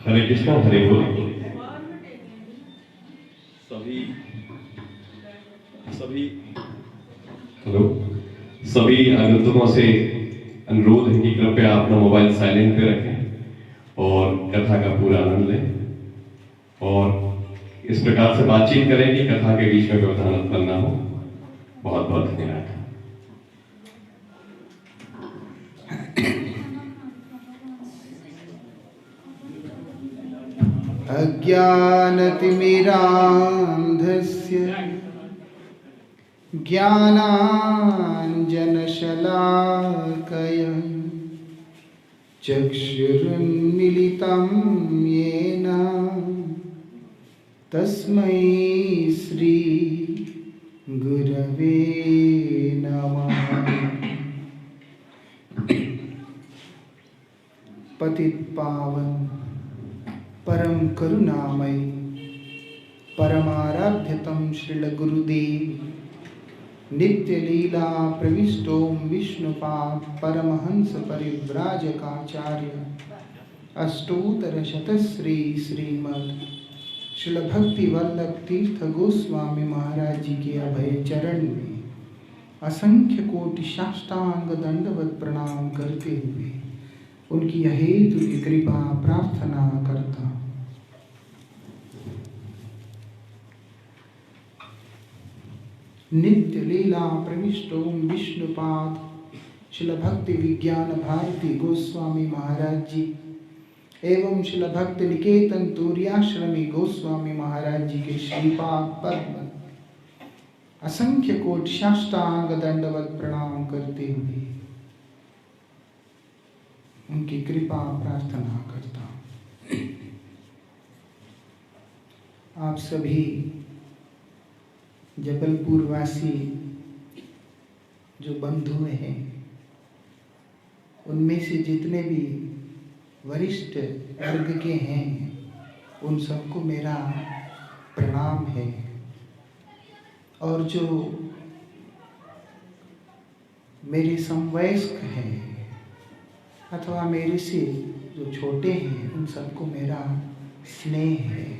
हरे कृष्णा, हरे बोल। सभी सभी हेलो, सभी आगंतुकों से अनुरोध है कि कृपया अपना मोबाइल साइलेंट पे रखें और कथा का पूरा आनंद लें और इस प्रकार से बातचीत करें कि कथा के बीच में व्यवधान उत्पन्न ना हो। बहुत बहुत धन्यवाद। अज्ञानतिमिरान्धस्य ज्ञानाञ्जनशलाकया चक्षुरुन्मीलितं येन तस्मै श्री गुरवे नमः। पतित पावन परम करुणामय परमाराध्यतम श्रील गुरुदेव नित्य लीला प्रविष्टो विष्णुपाद परमहंस परिव्राजकाचार्य अष्टोत्तर शतश्री श्रीमद श्रील भक्ति वल्लभ तीर्थ गोस्वामी महाराज जी के अभय चरण में असंख्य कोटि साष्टांग दंडवत प्रणाम करते हुए उनकी अहेतु की कृपा प्रार्थना करता। नित्य लीला प्रविष्टो विष्णुपाद श्रील भक्ति विज्ञान भारती गोस्वामी महाराज जी एवं श्रील भक्ति निकेतन तुर्याश्रमी गोस्वामी महाराज जी के श्रीपाद पद्म असंख्य कोटि साष्टांग दंडवत प्रणाम करते हुए उनकी कृपा प्रार्थना करता हूँ। आप सभी जबलपुर वासी जो बंधु हैं, उनमें से जितने भी वरिष्ठ वर्ग के हैं, उन सबको मेरा प्रणाम है। और जो मेरे समवयस्क हैं अथवा मेरे से जो छोटे हैं, उन सबको मेरा स्नेह है।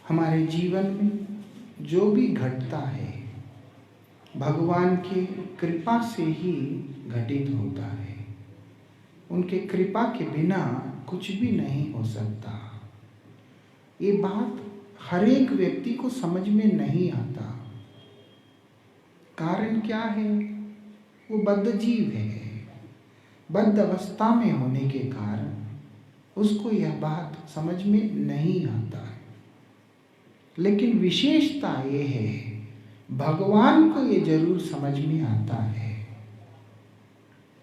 हमारे जीवन में जो भी घटता है भगवान की कृपा से ही घटित होता है। उनके कृपा के बिना कुछ भी नहीं हो सकता। ये बात हर एक व्यक्ति को समझ में नहीं आता। कारण क्या है? वो बद्ध जीव है। बद्ध अवस्था में होने के कारण उसको यह बात समझ में नहीं आता है। लेकिन विशेषता ये है, भगवान को ये जरूर समझ में आता है,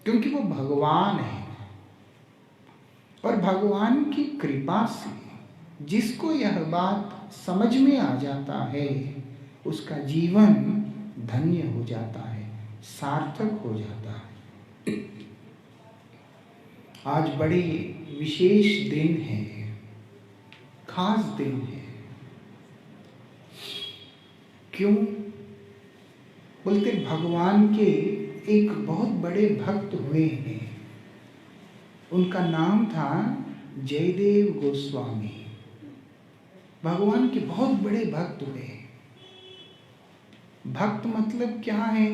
क्योंकि वो भगवान है। और भगवान की कृपा से जिसको यह बात समझ में आ जाता है, उसका जीवन धन्य हो जाता है, सार्थक हो जाता है। आज बड़े विशेष दिन है, खास दिन है। क्यों? बोलते भगवान के एक बहुत बड़े भक्त हुए हैं। उनका नाम था जयदेव गोस्वामी। भगवान के बहुत बड़े भक्त हुए। भक्त मतलब क्या है?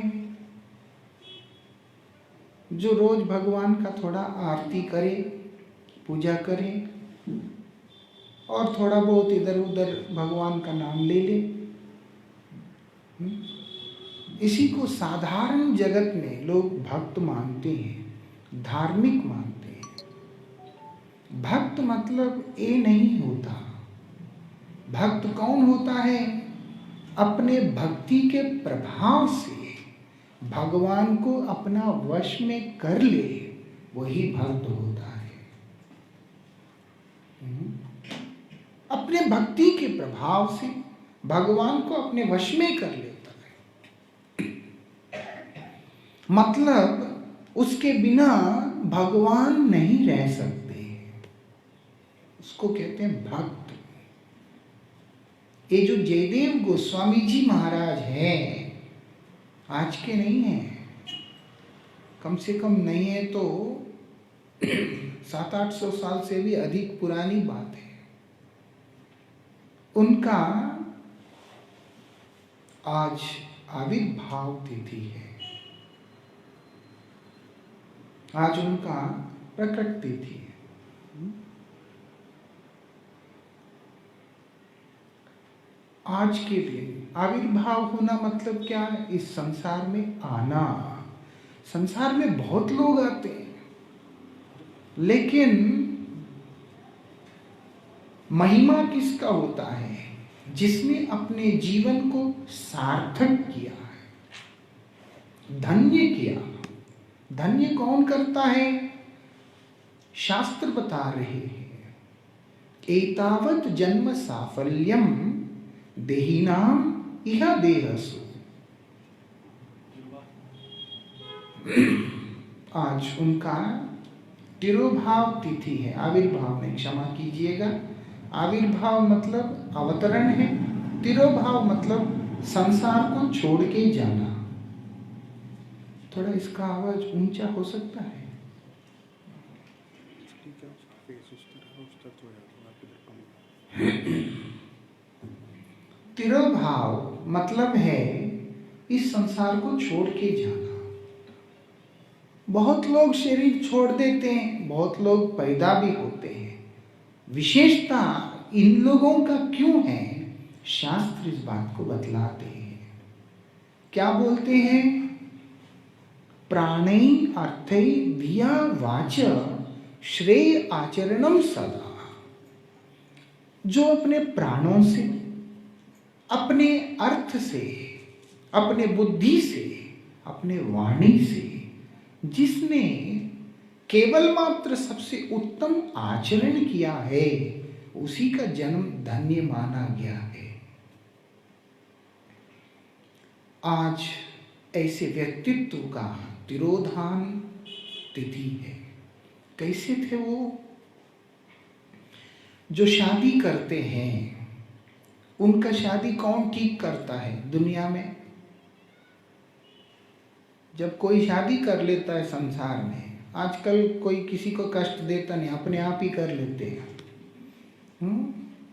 जो रोज भगवान का थोड़ा आरती करे, पूजा करे और थोड़ा बहुत इधर उधर भगवान का नाम ले ले। इसी को साधारण जगत में लोग भक्त मानते हैं, धार्मिक मानते हैं। भक्त मतलब ये नहीं होता। भक्त कौन होता है? अपने भक्ति के प्रभाव से भगवान को अपना वश में कर ले, वही भक्त होता है। अपने भक्ति के प्रभाव से भगवान को अपने वश में कर लेता है। मतलब उसके बिना भगवान नहीं रह सकते। उसको कहते हैं भक्त। ये जो जयदेव गोस्वामी जी महाराज हैं, आज के नहीं हैं, कम से कम नहीं है तो 700-800 साल से भी अधिक पुरानी बात है। उनका आज आविर्भाव तिथि है, आज उनका प्रकट तिथि है। आज के दिन आविर्भाव होना मतलब क्या है? इस संसार में आना। संसार में बहुत लोग आते हैं, लेकिन महिमा किसका होता है? जिसने अपने जीवन को सार्थक किया है, धन्य किया। धन्य कौन करता है? शास्त्र बता रहे हैं, एतावत जन्म साफल्यम देहिनाम इह देहसु। आज उनका तिरोभाव तिथि है, आविर्भाव नहीं, क्षमा कीजिएगा। आविर्भाव मतलब अवतरण है, तिरोभाव मतलब संसार को छोड़ के जाना। थोड़ा इसका आवाज ऊंचा हो सकता है? तिरोभाव मतलब है इस संसार को छोड़ के जाना। बहुत लोग शरीर छोड़ देते हैं, बहुत लोग पैदा भी होते हैं। विशेषता इन लोगों का क्यों है? शास्त्र इस बात को बतलाते हैं। क्या बोलते हैं? प्राणै अर्थै धिया वाच श्रेय आचरणम सदा। जो अपने प्राणों से, अपने अर्थ से, अपने बुद्धि से, अपने वाणी से जिसने केवल मात्र सबसे उत्तम आचरण किया है, उसी का जन्म धन्य माना गया है। आज ऐसे व्यक्तित्व का तिरोधान तिथि है। कैसे थे वो? जो शादी करते हैं, उनका शादी कौन ठीक करता है दुनिया में? जब कोई शादी कर लेता है संसार में, आजकल कोई किसी को कष्ट देता नहीं, अपने आप ही कर लेते हैं।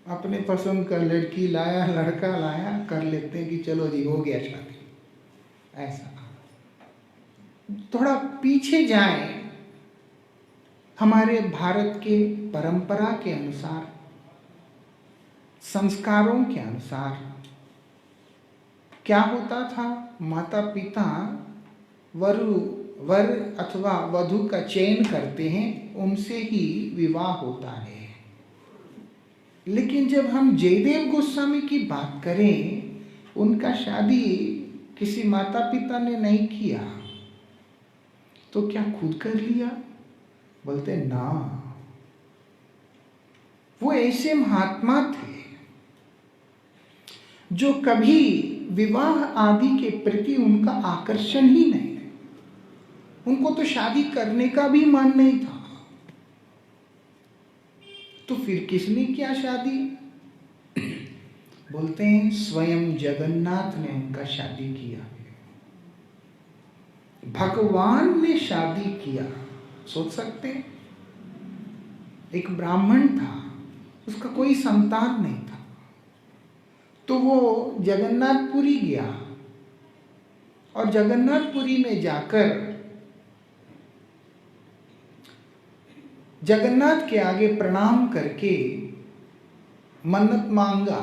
अपने पसंद का लड़की लाया, लड़का लाया, कर लेते हैं कि चलो जी हो गया शादी। ऐसा थोड़ा पीछे जाएं, हमारे भारत के परंपरा के अनुसार, संस्कारों के अनुसार क्या होता था? माता पिता वर अथवा वधू का चयन करते हैं, उनसे ही विवाह होता है। लेकिन जब हम जयदेव गोस्वामी की बात करें, उनका शादी किसी माता पिता ने नहीं किया, तो क्या खुद कर लिया? बोलते ना, वो ऐसे महात्मा थे जो कभी विवाह आदि के प्रति उनका आकर्षण ही नहीं। उनको तो शादी करने का भी मन नहीं था, तो फिर किसने किया शादी? बोलते हैं स्वयं जगन्नाथ ने उनका शादी किया, भगवान ने शादी किया। सोच सकते हैं, एक ब्राह्मण था, उसका कोई संतान नहीं था, तो वो जगन्नाथपुरी गया और जगन्नाथपुरी में जाकर जगन्नाथ के आगे प्रणाम करके मन्नत मांगा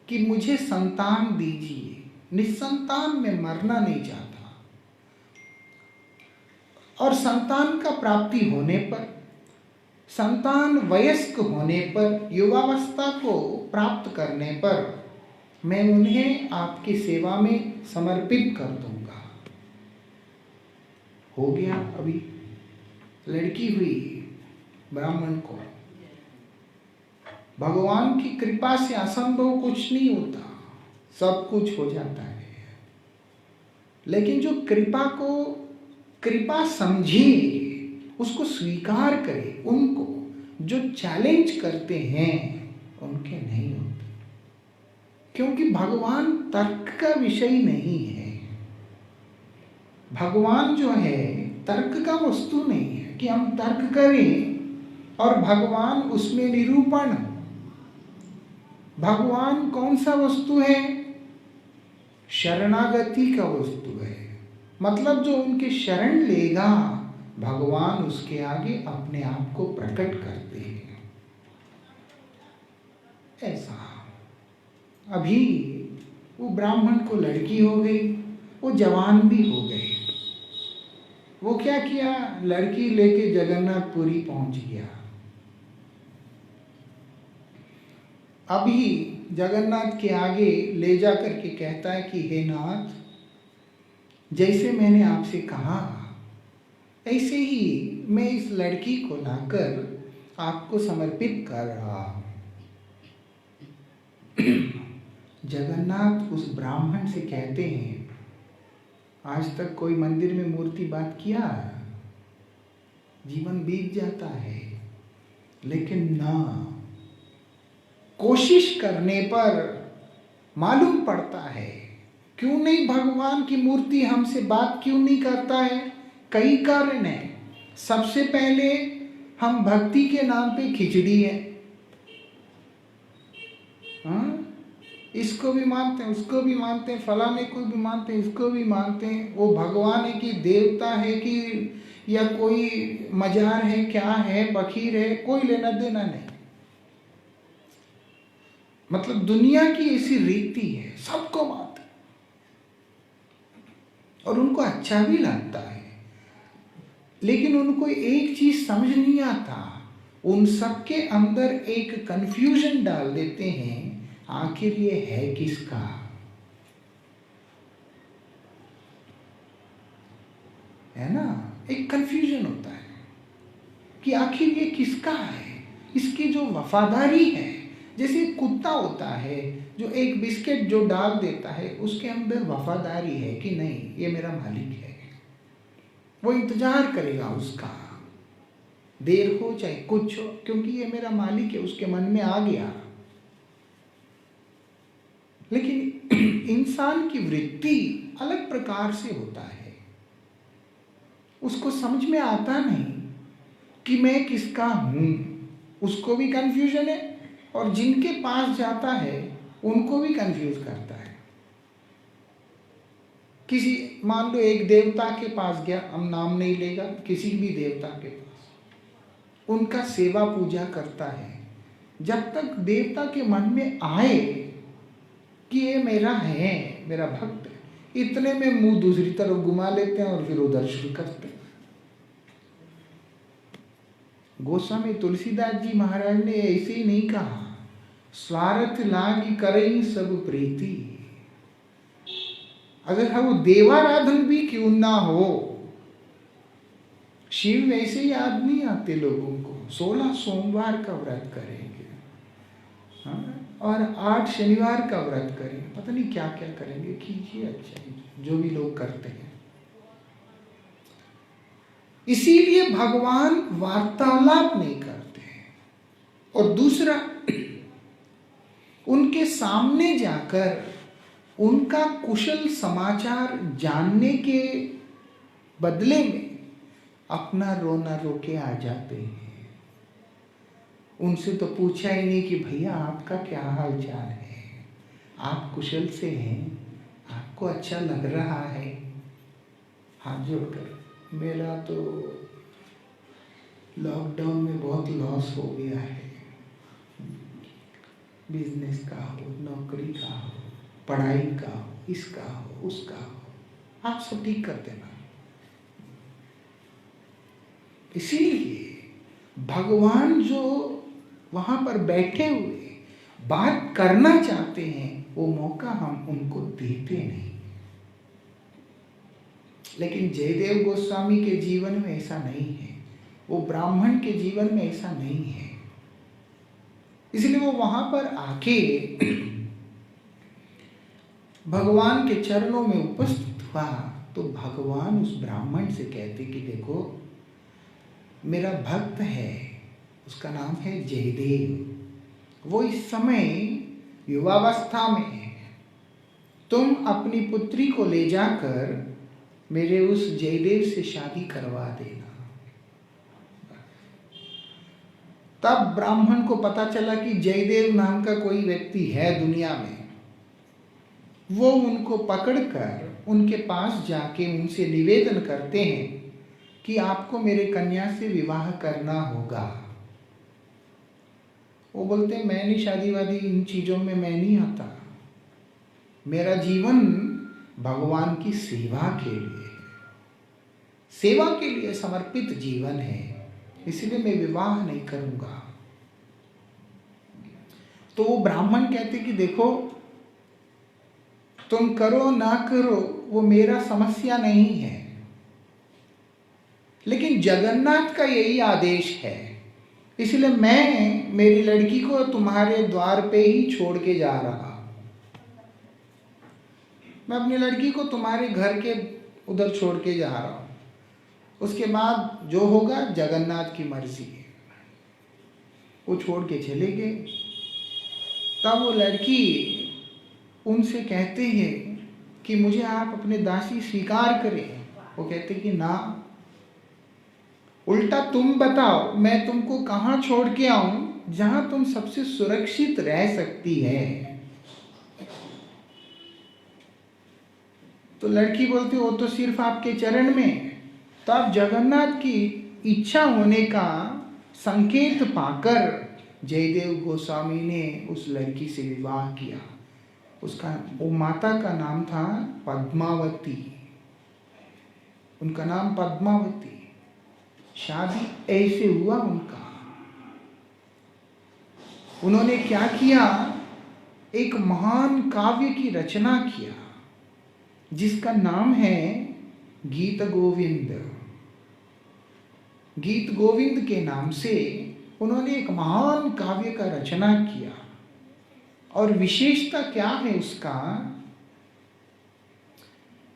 कि मुझे संतान दीजिए, निस्संतान में मरना नहीं चाहता। और संतान का प्राप्ति होने पर, संतान वयस्क होने पर, युवावस्था को प्राप्त करने पर मैं उन्हें आपकी सेवा में समर्पित कर दूंगा। हो गया, अभी लड़की हुई ब्राह्मण को। भगवान की कृपा से असंभव कुछ नहीं होता, सब कुछ हो जाता है। लेकिन जो कृपा को कृपा समझे, उसको स्वीकार करे, उनको जो चैलेंज करते हैं उनके नहीं होते, क्योंकि भगवान तर्क का विषय नहीं है। भगवान जो है तर्क का वस्तु नहीं है कि हम तर्क करें और भगवान उसमें निरूपण। भगवान कौन सा वस्तु है? शरणागति का वस्तु है। मतलब जो उनके शरण लेगा, भगवान उसके आगे अपने आप को प्रकट करते हैं। ऐसा अभी वो ब्राह्मण को लड़की हो गई, वो जवान भी हो गए। वो क्या किया? लड़की लेके जगन्नाथपुरी पहुंच गया। अभी जगन्नाथ के आगे ले जा करके कहता है कि हे नाथ, जैसे मैंने आपसे कहा ऐसे ही मैं इस लड़की को लाकर आपको समर्पित कर रहा हूं। जगन्नाथ उस ब्राह्मण से कहते हैं, आज तक कोई मंदिर में मूर्ति बात किया? जीवन बीत जाता है, लेकिन ना, कोशिश करने पर मालूम पड़ता है। क्यों नहीं भगवान की मूर्ति हमसे बात क्यों नहीं करता है? कई कारण है। सबसे पहले हम भक्ति के नाम पे खिचड़ी है, इसको भी मानते हैं, उसको भी मानते हैं, फलाने को भी मानते हैं, इसको भी मानते हैं। वो भगवान है कि देवता है कि या कोई मजार है, क्या है, फकीर है, कोई लेना देना नहीं। मतलब दुनिया की ऐसी रीति है, सबको मानते हैं और उनको अच्छा भी लगता है। लेकिन उनको एक चीज समझ नहीं आता, उन सबके अंदर एक कंफ्यूजन डाल देते हैं, आखिर ये है किसका? है ना, एक कंफ्यूजन होता है कि आखिर ये किसका है। इसकी जो वफादारी है, जैसे कुत्ता होता है जो एक बिस्किट जो डाल देता है, उसके अंदर वफादारी है कि नहीं ये मेरा मालिक है, वो इंतजार करेगा उसका, देर हो चाहे कुछ हो, क्योंकि ये मेरा मालिक है, उसके मन में आ गया। लेकिन इंसान की वृत्ति अलग प्रकार से होता है, उसको समझ में आता नहीं कि मैं किसका हूं। उसको भी कंफ्यूजन है और जिनके पास जाता है उनको भी कंफ्यूज करता है। किसी मान लो एक देवता के पास गया, हम नाम नहीं लेगा, किसी भी देवता के पास उनका सेवा पूजा करता है। जब तक देवता के मन में आए कि ये मेरा है, मेरा भक्त है, इतने में मुंह दूसरी तरफ घुमा लेते हैं और फिर उधर शुरू करते हैं। गोस्वामी तुलसीदास जी महाराज ने ऐसे ही नहीं कहा, स्वार्थ लागी करई सब प्रीति। अगर वो देवाराधन भी क्यों ना हो, शिव वैसे ही याद नहीं आते लोगों को। 16 सोमवार का व्रत करेंगे, और 8 शनिवार का व्रत करेंगे, पता नहीं क्या क्या करेंगे, कीजिए, अच्छा जो भी लोग करते हैं। इसीलिए भगवान वार्तालाप नहीं करते हैं। और दूसरा, उनके सामने जाकर उनका कुशल समाचार जानने के बदले में अपना रोना रोके आ जाते हैं। उनसे तो पूछा ही नहीं कि भैया आपका क्या हाल चाल है, आप कुशल से हैं, आपको अच्छा लग रहा है। हाथ जोड़कर, मेरा तो लॉकडाउन में बहुत लॉस हो गया है, बिजनेस का हो, नौकरी का हो, पढ़ाई का हो, इसका हो, उसका हो, आप सब ठीक कर देना। इसीलिए भगवान जो वहां पर बैठे हुए बात करना चाहते हैं, वो मौका हम उनको देते नहीं। लेकिन जयदेव गोस्वामी के जीवन में ऐसा नहीं है, वो ब्राह्मण के जीवन में ऐसा नहीं है। इसलिए वो वहां पर आके भगवान के चरणों में उपस्थित हुआ, तो भगवान उस ब्राह्मण से कहते कि देखो मेरा भक्त है, उसका नाम है जयदेव, वो इस समय युवावस्था में है, तुम अपनी पुत्री को ले जाकर मेरे उस जयदेव से शादी करवा देना। तब ब्राह्मण को पता चला कि जयदेव नाम का कोई व्यक्ति है दुनिया में। वो उनको पकड़कर उनके पास जाके उनसे निवेदन करते हैं कि आपको मेरे कन्या से विवाह करना होगा। वो बोलते हैं मैं नहीं शादी वादी इन चीज़ों में मैं नहीं आता, मेरा जीवन भगवान की सेवा के लिए, सेवा के लिए समर्पित जीवन है, इसलिए मैं विवाह नहीं करूँगा। तो वो ब्राह्मण कहते कि देखो तुम करो ना करो वो मेरा समस्या नहीं है, लेकिन जगन्नाथ का यही आदेश है, इसलिए मैं मेरी लड़की को तुम्हारे द्वार पे ही छोड़ के जा रहा। मैं अपनी लड़की को तुम्हारे घर के उधर छोड़ के जा रहा हूँ, उसके बाद जो होगा जगन्नाथ की मर्जी है। वो छोड़ के चले गए। तब वो लड़की उनसे कहते हैं कि मुझे आप अपने दासी स्वीकार करें। वो कहते कि ना, उल्टा तुम बताओ मैं तुमको कहाँ छोड़ के आऊं जहां तुम सबसे सुरक्षित रह सकती है। तो लड़की बोलती वो तो सिर्फ आपके चरण में। तब जगन्नाथ की इच्छा होने का संकेत पाकर जयदेव गोस्वामी ने उस लड़की से विवाह किया। उसका वो माता का नाम था पद्मावती, उनका नाम पद्मावती। शादी ऐसे हुआ उनका। उन्होंने क्या किया, एक महान काव्य की रचना किया जिसका नाम है गीत गोविंद। गीत गोविंद के नाम से उन्होंने एक महान काव्य का रचना किया। और विशेषता क्या है उसका,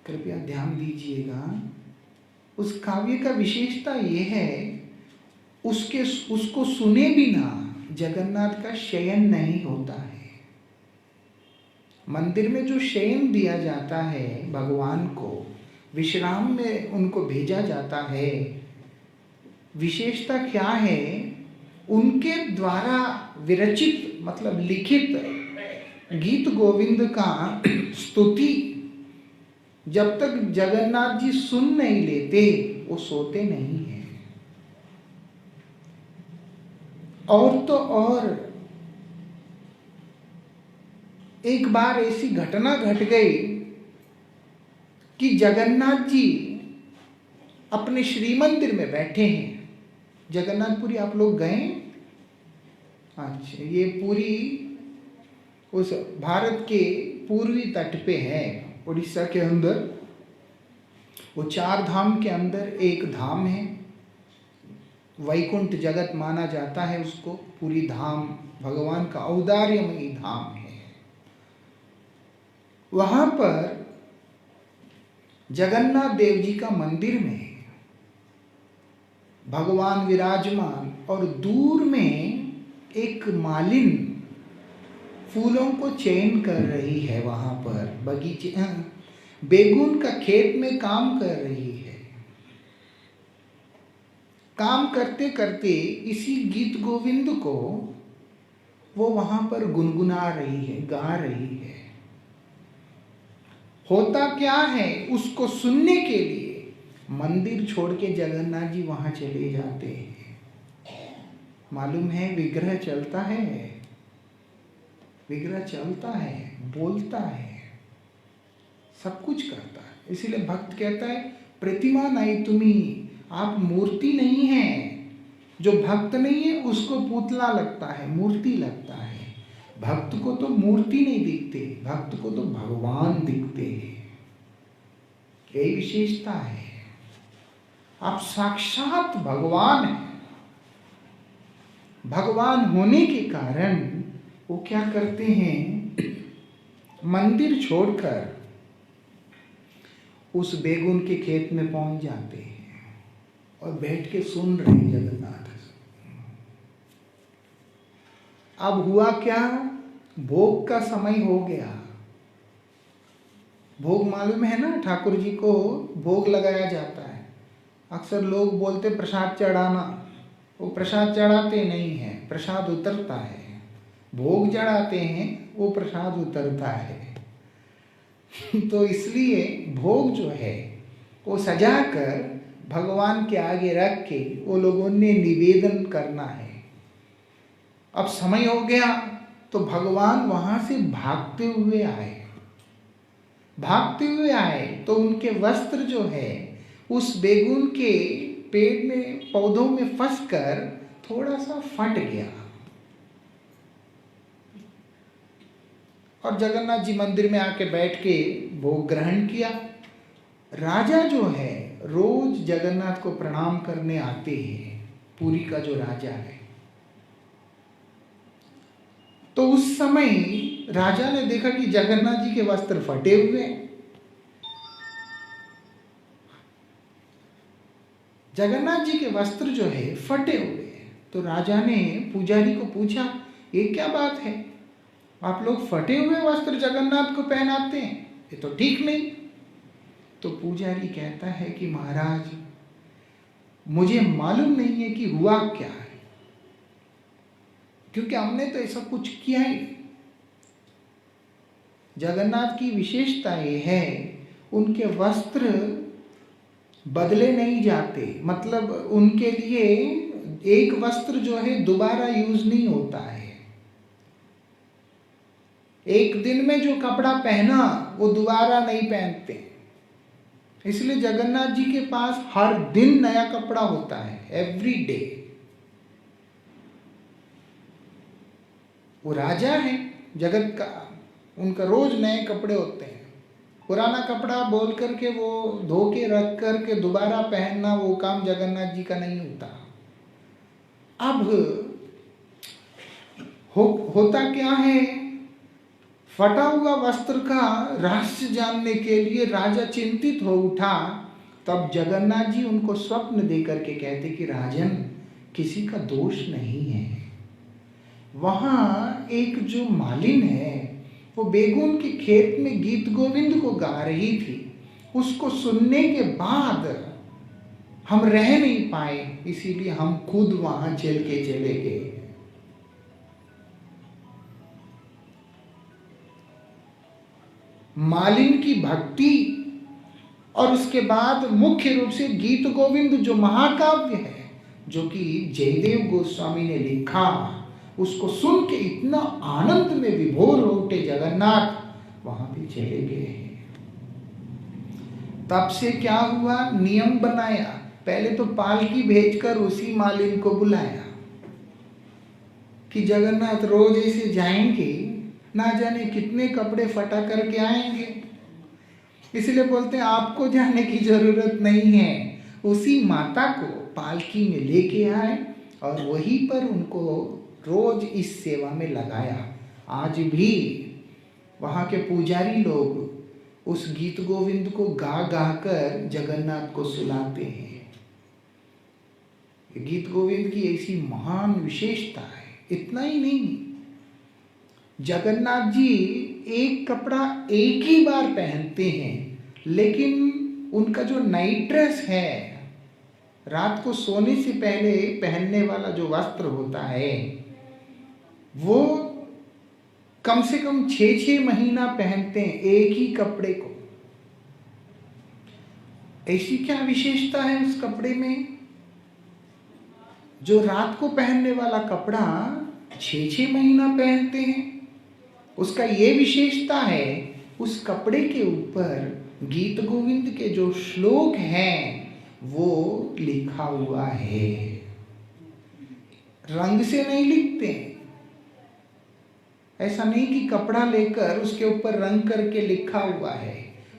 कृपया ध्यान दीजिएगा। उस काव्य का विशेषता यह है उसको सुने बिना जगन्नाथ का शयन नहीं होता है। मंदिर में जो शयन दिया जाता है भगवान को, विश्राम में उनको भेजा जाता है, विशेषता क्या है, उनके द्वारा विरचित मतलब लिखित गीत गोविंद का स्तुति जब तक जगन्नाथ जी सुन नहीं लेते वो सोते नहीं हैं। और तो और एक बार ऐसी घटना घट गई कि जगन्नाथ जी अपने श्री मंदिर में बैठे हैं। जगन्नाथपुरी आप लोग गए? अच्छा, ये पूरी उस भारत के पूर्वी तट पे है, उड़ीसा के अंदर। वो 4 धाम के अंदर एक धाम है, वैकुंठ जगत माना जाता है उसको। पूरी धाम भगवान का औदार्यमयी धाम है। वहां पर जगन्नाथ देव जी का मंदिर में भगवान विराजमान, और दूर में एक मालिन फूलों को चयन कर रही है। वहां पर बगीचे, बेगुन का खेत में काम कर रही है। काम करते करते इसी गीत गोविंद को वो वहां पर गुनगुना रही है, गा रही है। होता क्या है, उसको सुनने के लिए मंदिर छोड़ के जगन्नाथ जी वहां चले जाते हैं। मालूम है विग्रह चलता है, विग्रह चलता है, बोलता है, सब कुछ करता है। इसीलिए भक्त कहता है प्रतिमा नहीं तुम्ही, आप मूर्ति नहीं है। जो भक्त नहीं है उसको पुतला लगता है, मूर्ति लगता है। भक्त को तो मूर्ति नहीं दिखते, भक्त को तो भगवान दिखते हैं। यही विशेषता है, आप साक्षात भगवान हैं। भगवान होने के कारण वो क्या करते हैं, मंदिर छोड़कर उस बेगुन के खेत में पहुंच जाते हैं और बैठ के सुन रहे हैं जगन्नाथ। अब हुआ क्या, भोग का समय हो गया। भोग मालूम है ना, ठाकुर जी को भोग लगाया जाता है। अक्सर लोग बोलते प्रसाद चढ़ाना, वो प्रसाद चढ़ाते नहीं है, प्रसाद उतरता है। भोग चढ़ाते हैं, वो प्रसाद उतरता है। तो इसलिए भोग जो है वो सजा कर भगवान के आगे रख के वो लोगों ने निवेदन करना है। अब समय हो गया तो भगवान वहां से भागते हुए आए। भागते हुए आए तो उनके वस्त्र जो है उस बेगुन के पेड़ में, पौधों में फंसकर थोड़ा सा फट गया। और जगन्नाथ जी मंदिर में आके बैठ के भोग ग्रहण किया। राजा जो है रोज जगन्नाथ को प्रणाम करने आते हैं, पुरी का जो राजा है। तो उस समय राजा ने देखा कि जगन्नाथ जी के वस्त्र फटे हुए हैं। जगन्नाथ जी के वस्त्र जो है फटे हुए हैं। तो राजा ने पुजारी को पूछा, ये क्या बात है, आप लोग फटे हुए वस्त्र जगन्नाथ को पहनाते हैं, ये तो ठीक नहीं। तो पुजारी कहता है कि महाराज, मुझे मालूम नहीं है कि हुआ क्या है, क्योंकि हमने तो ऐसा कुछ किया ही नहीं। जगन्नाथ की विशेषता ये है, उनके वस्त्र बदले नहीं जाते। मतलब उनके लिए एक वस्त्र जो है दोबारा यूज नहीं होता है। एक दिन में जो कपड़ा पहना वो दोबारा नहीं पहनते। इसलिए जगन्नाथ जी के पास हर दिन नया कपड़ा होता है, एवरी डे। वो राजा है जगत का, उनका रोज नए कपड़े होते हैं। पुराना कपड़ा बोल करके वो धो के रख करके दोबारा पहनना, वो काम जगन्नाथ जी का नहीं होता। अब होता क्या है, फटा हुआ वस्त्र का रहस्य जानने के लिए राजा चिंतित हो उठा। तब जगन्नाथ जी उनको स्वप्न दे करके कहते कि राजन, किसी का दोष नहीं है। वहां एक जो मालिन है वो बेगुन के खेत में गीत गोविंद को गा रही थी। उसको सुनने के बाद हम रह नहीं पाए, इसीलिए हम खुद वहां चल के चले गए। मालिन की भक्ति और उसके बाद मुख्य रूप से गीत गोविंद जो महाकाव्य है, जो कि जयदेव गोस्वामी ने लिखा, उसको सुन के इतना आनंद में विभोर हो उठे जगन्नाथ, वहां पे चले गए। तब से क्या हुआ, नियम बनाया, पहले तो पालकी भेजकर उसी मालिन को बुलाया कि जगन्नाथ रोज ऐसे जाएंगे, ना जाने कितने कपड़े फटा करके आएंगे। इसलिए बोलते हैं आपको जाने की जरूरत नहीं है। उसी माता को पालकी में लेके आए और वहीं पर उनको रोज इस सेवा में लगाया। आज भी वहाँ के पुजारी लोग उस गीत गोविंद को गा गा कर जगन्नाथ को सुलाते हैं। गीत गोविंद की ऐसी महान विशेषता है। इतना ही नहीं, जगन्नाथ जी एक कपड़ा एक ही बार पहनते हैं, लेकिन उनका जो नाइट ड्रेस है, रात को सोने से पहले पहनने वाला जो वस्त्र होता है, वो कम से कम 6-6 महीना पहनते हैं एक ही कपड़े को। ऐसी क्या विशेषता है उस कपड़े में? जो रात को पहनने वाला कपड़ा 6-6 महीना पहनते हैं, उसका ये विशेषता है, उस कपड़े के ऊपर गीत गोविंद के जो श्लोक हैं वो लिखा हुआ है। रंग से नहीं लिखते, ऐसा नहीं कि कपड़ा लेकर उसके ऊपर रंग करके लिखा हुआ है।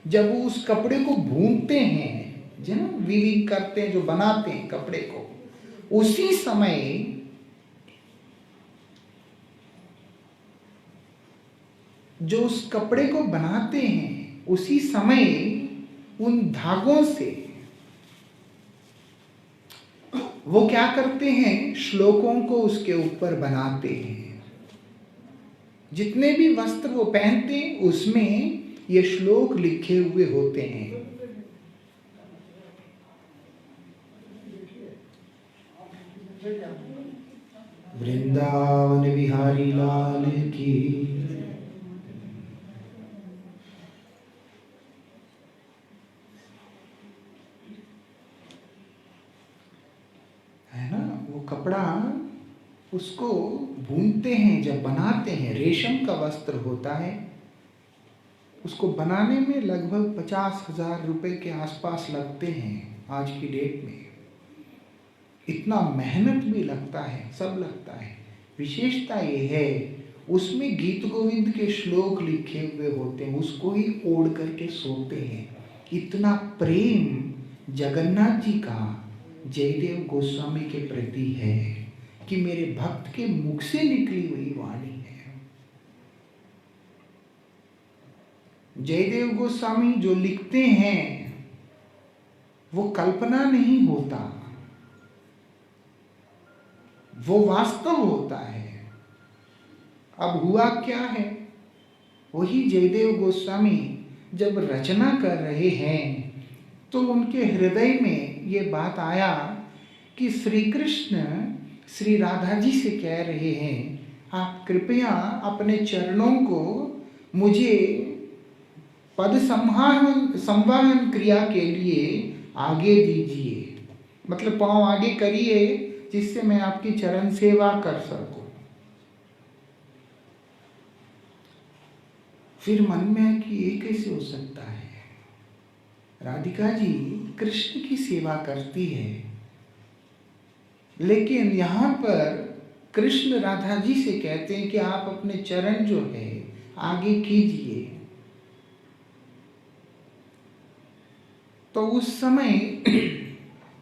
जब वो उस कपड़े को भूनते हैं, जो ना वीविंग करते हैं, जो बनाते हैं कपड़े को, उसी समय जो उस कपड़े को बनाते हैं, उसी समय उन धागों से वो क्या करते हैं, श्लोकों को उसके ऊपर बनाते हैं। जितने भी वस्त्र वो पहनते हैं उसमें ये श्लोक लिखे हुए होते हैं। वृंदावन बिहारी लाल की। है ना, वो कपड़ा उसको भूनते हैं, जब बनाते हैं, रेशम का वस्त्र होता है, उसको बनाने में लगभग 50,000 रुपए के आसपास लगते हैं आज की डेट में। इतना मेहनत भी लगता है, सब लगता है। विशेषता ये है उसमें गीत गोविंद के श्लोक लिखे हुए होते हैं, उसको ही ओढ़ करके सोते हैं। इतना प्रेम जगन्नाथ जी का जयदेव गोस्वामी के प्रति है कि मेरे भक्त के मुख से निकली हुई वाणी है। जयदेव गोस्वामी जो लिखते हैं वो कल्पना नहीं होता, वो वास्तव होता है। अब हुआ क्या है, वही जयदेव गोस्वामी जब रचना कर रहे हैं तो उनके हृदय में ये बात आया कि श्री कृष्ण श्री राधा जी से कह रहे हैं, आप कृपया अपने चरणों को मुझे पद संवाहन क्रिया के लिए आगे दीजिए, मतलब पांव आगे करिए जिससे मैं आपकी चरण सेवा कर सकूं। फिर मन में कि ये कैसे हो सकता है, राधिका जी कृष्ण की सेवा करती है, लेकिन यहाँ पर कृष्ण राधा जी से कहते हैं कि आप अपने चरण जो है आगे कीजिए। तो उस समय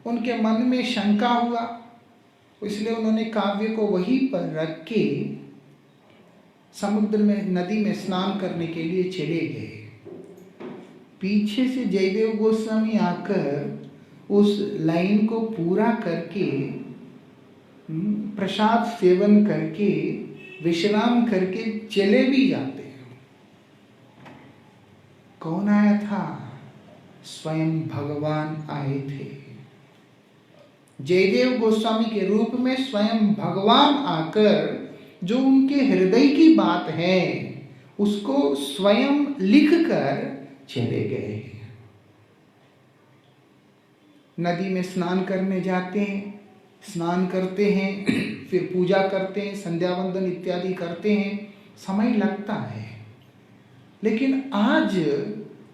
उनके मन में शंका हुआ, इसलिए उन्होंने काव्य को वहीं पर रख के समुद्र में, नदी में स्नान करने के लिए चले गए। पीछे से जयदेव गोस्वामी आकर उस लाइन को पूरा करके प्रसाद सेवन करके विश्राम करके चले भी जाते हैं। कौन आया था? स्वयं भगवान आए थे। जयदेव गोस्वामी के रूप में स्वयं भगवान आकर जो उनके हृदय की बात है उसको स्वयं लिख कर चले गए। नदी में स्नान करने जाते हैं, स्नान करते हैं, फिर पूजा करते हैं, संध्या वंदन इत्यादि करते हैं, समय लगता है। लेकिन आज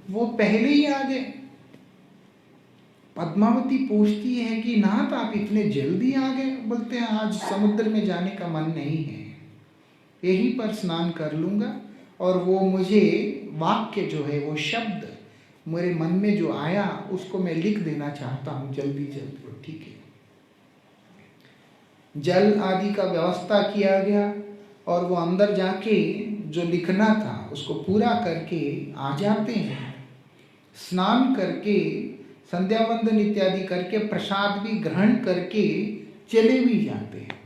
वो पहले ही आ गए। पद्मावती पूछती है कि नाथ आप इतने जल्दी आ गए? बोलते हैं आज समुद्र में जाने का मन नहीं है, यहीं पर स्नान कर लूँगा। और वो मुझे वाक्य जो है, वो शब्द मेरे मन में जो आया उसको मैं लिख देना चाहता हूँ जल्दी जल्दी। ठीक है, जल आदि का व्यवस्था किया गया और वो अंदर जाके जो लिखना था उसको पूरा करके आ जाते हैं। स्नान करके संध्या वंदन इत्यादि करके प्रसाद भी ग्रहण करके चले भी जाते हैं।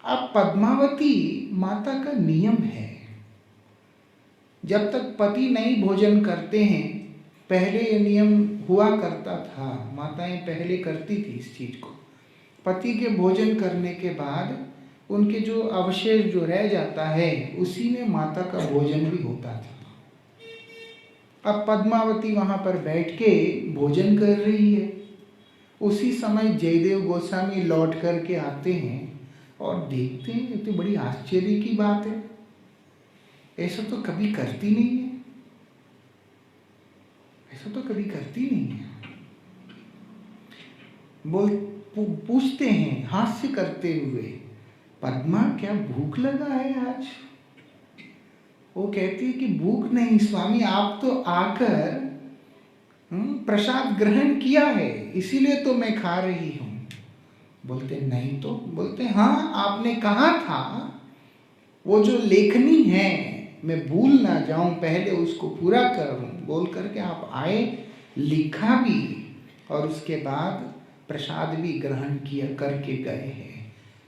अब पद्मावती माता का नियम है, जब तक पति नहीं भोजन करते हैं, पहले ये नियम हुआ करता था, माताएं पहले करती थी इस चीज को। पति के भोजन करने के बाद उनके जो अवशेष जो रह जाता है उसी में माता का भोजन भी होता था। अब पद्मावती वहां पर बैठ के भोजन कर रही है। उसी समय जयदेव गोस्वामी लौट करके आते हैं और देखते हैं, ये तो बड़ी आश्चर्य की बात है, ऐसा तो कभी करती नहीं है, ऐसा तो कभी करती नहीं है। पूछते हैं हास्य करते हुए, पद्मा क्या भूख लगा है आज? वो कहती है कि भूख नहीं स्वामी, आप तो आकर प्रसाद ग्रहण किया है इसीलिए तो मैं खा रही हूँ। बोलते नहीं तो? बोलते हाँ, आपने कहा था वो जो लेखनी है मैं भूल ना जाऊं, पहले उसको पूरा करूं, बोल करके आप आए, लिखा भी और उसके बाद प्रसाद भी ग्रहण किया करके गए हैं।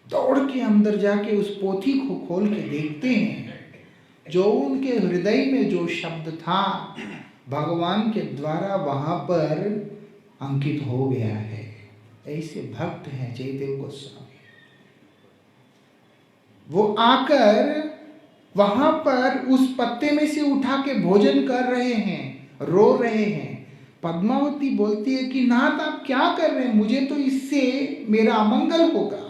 दौड़ के अंदर जाके उस पोथी को खोल के देखते हैं जो उनके हृदय में जो शब्द था भगवान के द्वारा वहां पर अंकित हो गया है। ऐसे भक्त हैं जयदेव गोस्वामी। वो आकर वहां पर उस पत्ते में से उठा के भोजन कर रहे हैं, रो रहे हैं। पद्मावती बोलती है कि नाथ आप क्या कर रहे हैं, मुझे तो इससे मेरा अमंगल होगा।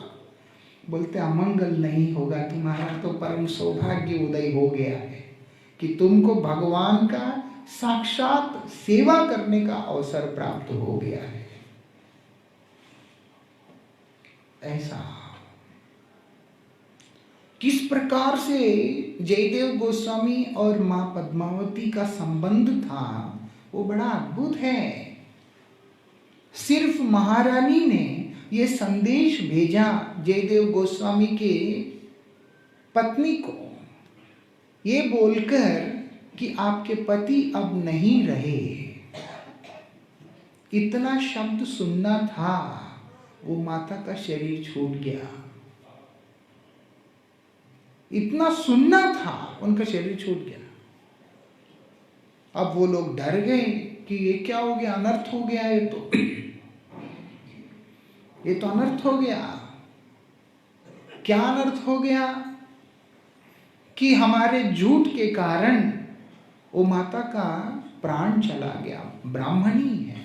बोलते अमंगल नहीं होगा, तुम्हारा तो परम सौभाग्य उदय हो गया है कि तुमको भगवान का साक्षात सेवा करने का अवसर प्राप्त हो गया है। ऐसा किस प्रकार से जयदेव गोस्वामी और मां पद्मावती का संबंध था वो बड़ा अद्भुत है। सिर्फ महारानी ने ये संदेश भेजा जयदेव गोस्वामी के पत्नी को, ये बोलकर कि आपके पति अब नहीं रहे। इतना शब्द सुनना था, वो माता का शरीर छूट गया। इतना सुनना था, उनका शरीर छूट गया। अब वो लोग डर गए कि ये क्या हो गया, अनर्थ हो गया, ये तो अनर्थ हो गया। क्या अनर्थ हो गया कि हमारे झूठ के कारण वो माता का प्राण चला गया। ब्राह्मणी है।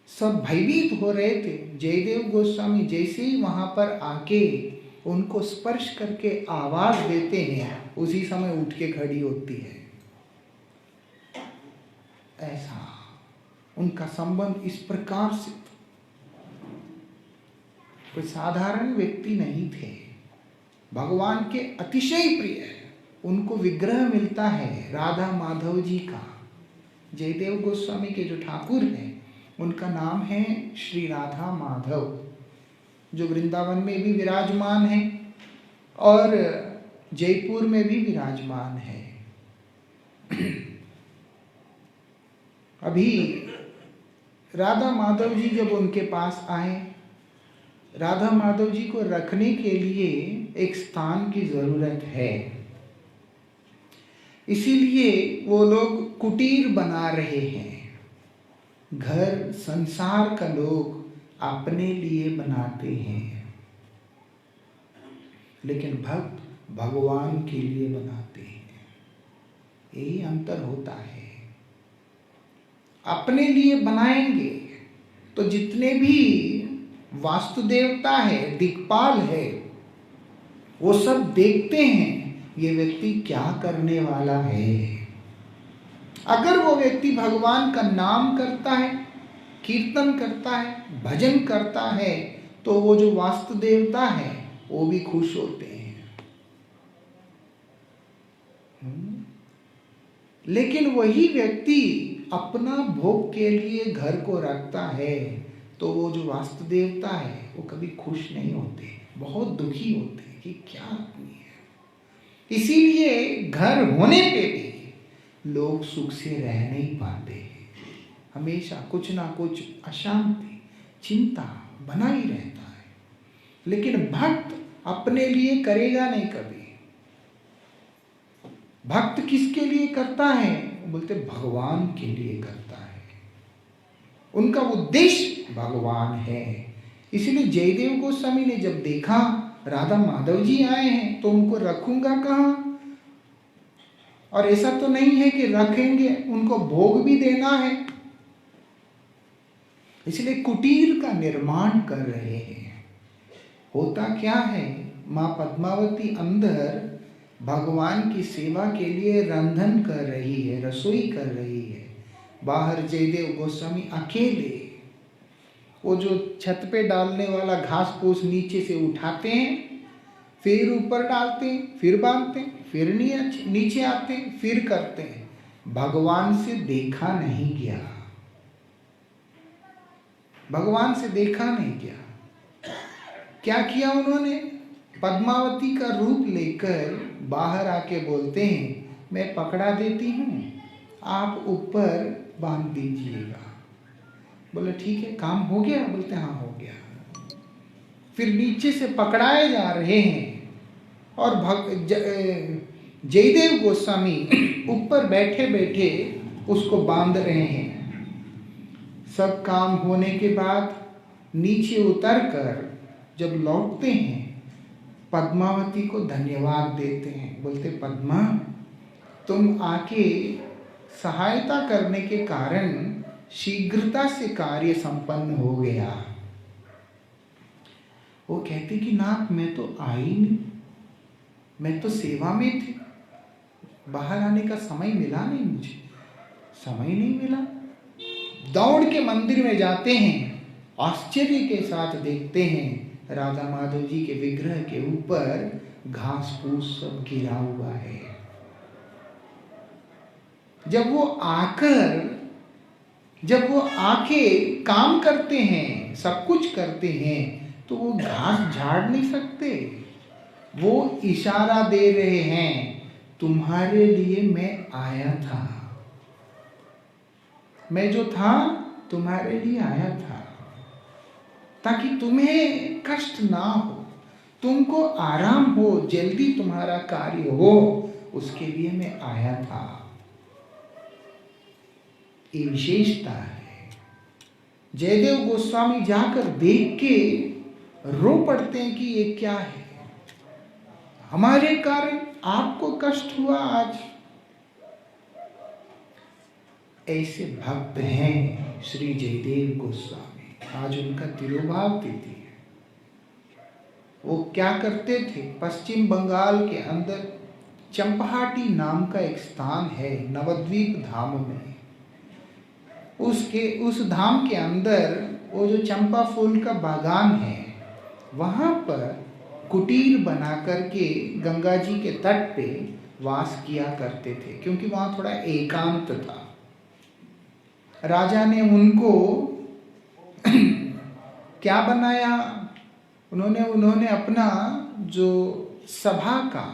सब भयभीत हो रहे थे। जयदेव गोस्वामी जैसे ही वहां पर आके उनको स्पर्श करके आवाज देते हैं, उसी समय उठ के खड़ी होती है। ऐसा उनका संबंध इस प्रकार से, कोई साधारण व्यक्ति नहीं थे, भगवान के अतिशय प्रिय। उनको विग्रह मिलता है राधा माधव जी का। जयदेव गोस्वामी के जो ठाकुर हैं उनका नाम है श्री राधा माधव, जो वृंदावन में भी विराजमान है और जयपुर में भी विराजमान है। अभी राधा माधव जी जब उनके पास आए, राधा माधव जी को रखने के लिए एक स्थान की जरूरत है, इसीलिए वो लोग कुटीर बना रहे हैं। घर संसार का लोग अपने लिए बनाते हैं, लेकिन भक्त भगवान के लिए बनाते हैं। यही अंतर होता है। अपने लिए बनाएंगे तो जितने भी वास्तु देवता है, दिक्पाल है, वो सब देखते हैं ये व्यक्ति क्या करने वाला है। अगर वो व्यक्ति भगवान का नाम करता है, कीर्तन करता है, भजन करता है, तो वो जो वास्तु देवता है वो भी खुश होते हैं। लेकिन वही व्यक्ति अपना भोग के लिए घर को रखता है, तो वो जो वास्तु देवता है वो कभी खुश नहीं होते, बहुत दुखी होते हैं कि क्या आदमी है। इसीलिए घर होने पे भी लोग सुख से रह नहीं पाते। हमेशा कुछ ना कुछ अशांति, चिंता बना ही रहता है। लेकिन भक्त अपने लिए करेगा नहीं कभी। भक्त किसके लिए करता है? बोलते भगवान के लिए करता है। उनका उद्देश्य भगवान है। इसलिए जयदेव गोस्वामी ने जब देखा राधा माधव जी आए हैं तो उनको रखूंगा कहाँ, और ऐसा तो नहीं है कि रखेंगे, उनको भोग भी देना है, इसलिए कुटीर का निर्माण कर रहे हैं। होता क्या है, मां पद्मावती अंदर भगवान की सेवा के लिए रंधन कर रही है, रसोई कर रही है। बाहर जयदेव गोस्वामी अकेले वो जो छत पे डालने वाला घास फूस नीचे से उठाते हैं, फिर ऊपर डालते हैं, फिर बांधते हैं, फिर नीचे आते हैं, फिर करते हैं। भगवान से देखा नहीं गया, भगवान से देखा नहीं गया। क्या किया उन्होंने? पद्मावती का रूप लेकर बाहर आके बोलते हैं मैं पकड़ा देती हूँ, आप ऊपर बांध दीजिएगा। बोले ठीक है, काम हो गया? बोलते हाँ हो गया। फिर नीचे से पकड़ाए जा रहे हैं, और जयदेव गोस्वामी ऊपर बैठे बैठे उसको बांध रहे हैं। सब काम होने के बाद नीचे उतरकर जब लौटते हैं, पद्मावती को धन्यवाद देते हैं। बोलते, पद्मा, तुम आके सहायता करने के कारण शीघ्रता से कार्य संपन्न हो गया। वो कहती कि नाथ, मैं तो आई नहीं, मैं तो सेवा में थी, बाहर आने का समय मिला नहीं, मुझे समय नहीं मिला। दौड़ के मंदिर में जाते हैं, आश्चर्य के साथ देखते हैं राधा माधव जी के विग्रह के ऊपर घास फूस सब गिरा हुआ है। जब वो आके काम करते हैं, सब कुछ करते हैं, तो वो घास झाड़ नहीं सकते। वो इशारा दे रहे हैं, तुम्हारे लिए मैं आया था, मैं जो था तुम्हारे लिए आया था, ताकि तुम्हें कष्ट ना हो, तुमको आराम हो, जल्दी तुम्हारा कार्य हो, उसके लिए मैं आया था। ये विशेषता है। जयदेव गोस्वामी जाकर देख के रो पड़ते हैं कि ये क्या है, हमारे कारण आपको कष्ट हुआ आज। ऐसे भक्त हैं श्री जयदेव गोस्वामी। आज उनका तिरुभाव तिथि है। वो क्या करते थे, पश्चिम बंगाल के अंदर चंपहाटी नाम का एक स्थान है, नवद्वीप धाम में। उस धाम के अंदर वो जो चंपा फूल का बागान है, वहाँ पर कुटीर बना करके गंगा जी के तट पे वास किया करते थे, क्योंकि वहाँ थोड़ा एकांत था। राजा ने उनको क्या बनाया, उन्होंने अपना जो सभा का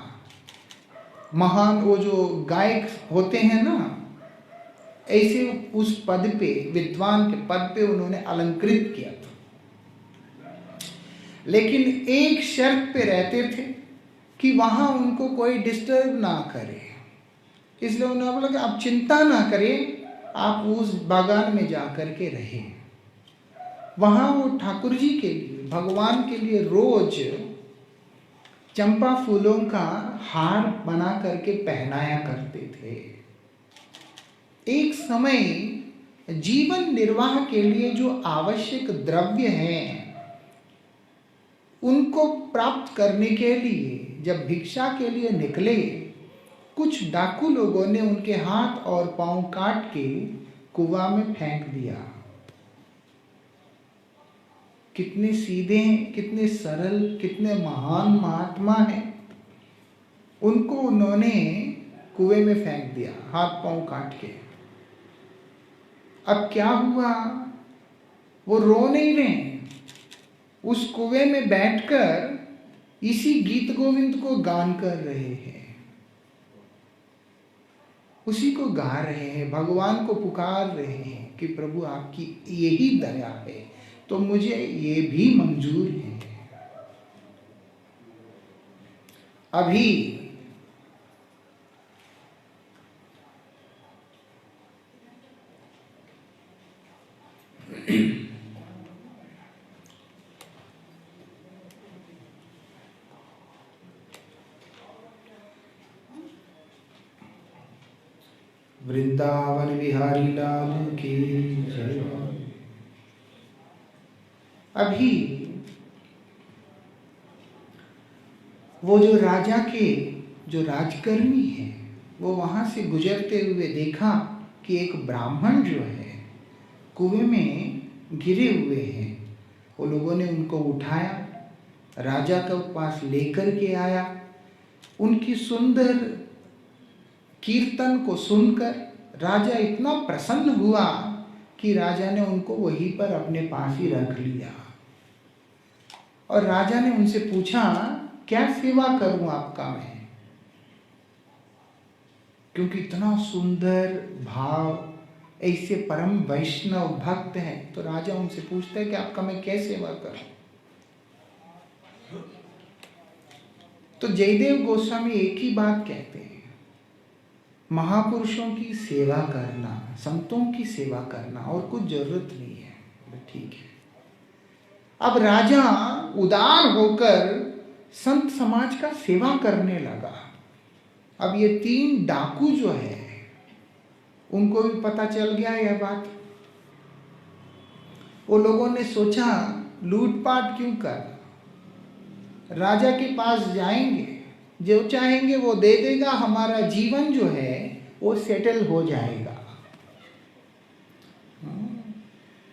महान, वो जो गायक होते हैं ना, ऐसे उस पद पे, विद्वान के पद पे उन्होंने अलंकृत किया था। लेकिन एक शर्त पे रहते थे कि वहां उनको कोई डिस्टर्ब ना करे। इसलिए उन्होंने बोला कि आप चिंता ना करें, आप उस बागान में जा कर के रहें। वहां वो ठाकुर जी के लिए, भगवान के लिए रोज चंपा फूलों का हार बना करके पहनाया करते थे। एक समय जीवन निर्वाह के लिए जो आवश्यक द्रव्य हैं, उनको प्राप्त करने के लिए जब भिक्षा के लिए निकले, कुछ डाकू लोगों ने उनके हाथ और पांव काट के कुआं में फेंक दिया। कितने सीधे हैं, कितने सरल, कितने महान महात्मा हैं, उनको उन्होंने कुएं में फेंक दिया, हाथ पांव काट के। अब क्या हुआ, वो रो नहीं रहे, उस कुएं में बैठकर इसी गीत गोविंद को गान कर रहे हैं, उसी को गा रहे हैं, भगवान को पुकार रहे हैं कि प्रभु आपकी यही दया है तो मुझे ये भी मंजूर है। अभी वृंदावन बिहारी लाल की जय। अभी वो जो राजा के जो राजकर्मी है, वो वहां से गुजरते हुए देखा कि एक ब्राह्मण जो है कुएं में गिरे हुए हैं। वो लोगों ने उनको उठाया, राजा के पास लेकर के आया। उनकी सुंदर कीर्तन को सुनकर राजा इतना प्रसन्न हुआ कि राजा ने उनको वहीं पर अपने पास ही रख लिया। और राजा ने उनसे पूछा, क्या सेवा करूं आपका मैं? क्योंकि इतना सुंदर भाव, ऐसे परम वैष्णव भक्त हैं, तो राजा उनसे पूछता है कि आपका मैं क्या सेवा करूं? तो जयदेव गोस्वामी एक ही बात कहते हैं, महापुरुषों की सेवा करना, संतों की सेवा करना, और कुछ जरूरत नहीं है। ठीक है। अब राजा उदार होकर संत समाज का सेवा करने लगा। अब ये 3 डाकू जो है उनको भी पता चल गया यह बात। वो लोगों ने सोचा लूटपाट क्यों कर, राजा के पास जाएंगे, जो चाहेंगे वो दे देगा, हमारा जीवन जो है वो सेटल हो जाएगा।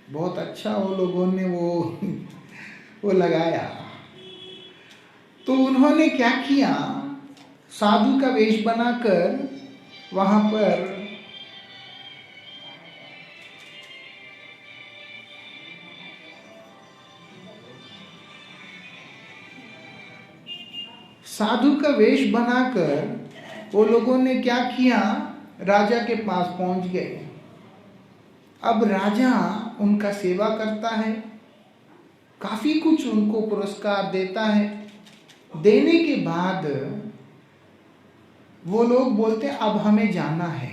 बहुत अच्छा वो लोगों ने वो लगाया। तो उन्होंने क्या किया, साधु का वेश बनाकर वहां पर साधु का वेश बनाकर वो लोगों ने क्या किया, राजा के पास पहुंच गए। अब राजा उनका सेवा करता है, काफी कुछ उनको पुरस्कार देता है। देने के बाद वो लोग बोलते हैं अब हमें जाना है।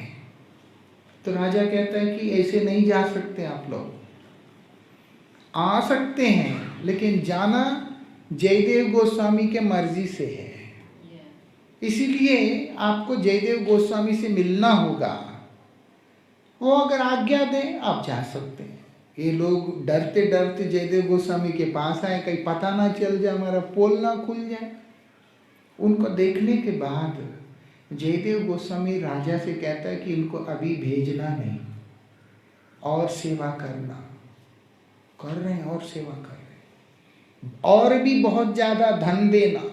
तो राजा कहता है कि ऐसे नहीं जा सकते, आप लोग आ सकते हैं लेकिन जाना जयदेव गोस्वामी के मर्जी से है, इसीलिए आपको जयदेव गोस्वामी से मिलना होगा। वो अगर आज्ञा दें आप जा सकते हैं। ये लोग डरते डरते जयदेव गोस्वामी के पास आए, कहीं पता ना चल जाए, हमारा पोल ना खुल जाए। उनको देखने के बाद जयदेव गोस्वामी राजा से कहता है कि इनको अभी भेजना नहीं, और सेवा करना। कर रहे हैं और सेवा कर रहे हैं, और भी बहुत ज्यादा धन देना,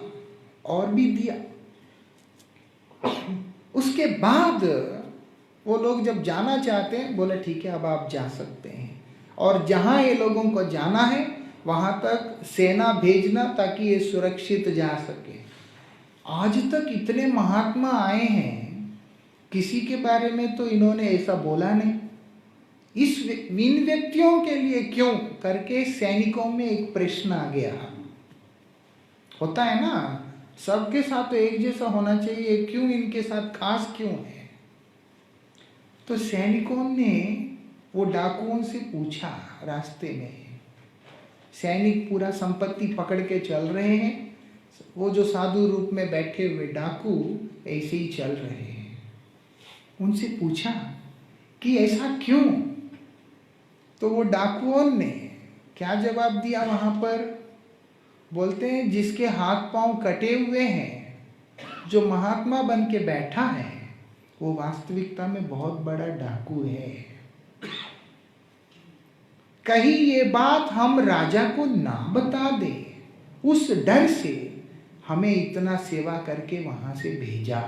और भी दिया। उसके बाद वो लोग जब जाना चाहते हैं बोले ठीक है अब आप जा सकते हैं, और जहां ये लोगों को जाना है वहां तक सेना भेजना ताकि ये सुरक्षित जा सके। आज तक इतने महात्मा आए हैं, किसी के बारे में तो इन्होंने ऐसा बोला नहीं। इन व्यक्तियों के लिए क्यों करके सैनिकों में एक प्रश्न आ गया। होता है ना, सबके साथ तो एक जैसा होना चाहिए, क्यों इनके साथ खास क्यों है। तो सैनिकों ने वो डाकुओं से पूछा, रास्ते में सैनिक पूरा संपत्ति पकड़ के चल रहे हैं, वो जो साधु रूप में बैठे हुए डाकू ऐसे ही चल रहे हैं। उनसे पूछा कि ऐसा क्यों। तो वो डाकुओं ने क्या जवाब दिया वहां पर, बोलते हैं जिसके हाथ पांव कटे हुए हैं, जो महात्मा बन के बैठा है, वो वास्तविकता में बहुत बड़ा डाकू है। कहीं ये बात हम राजा को ना बता दे, उस डर से हमें इतना सेवा करके वहां से भेजा।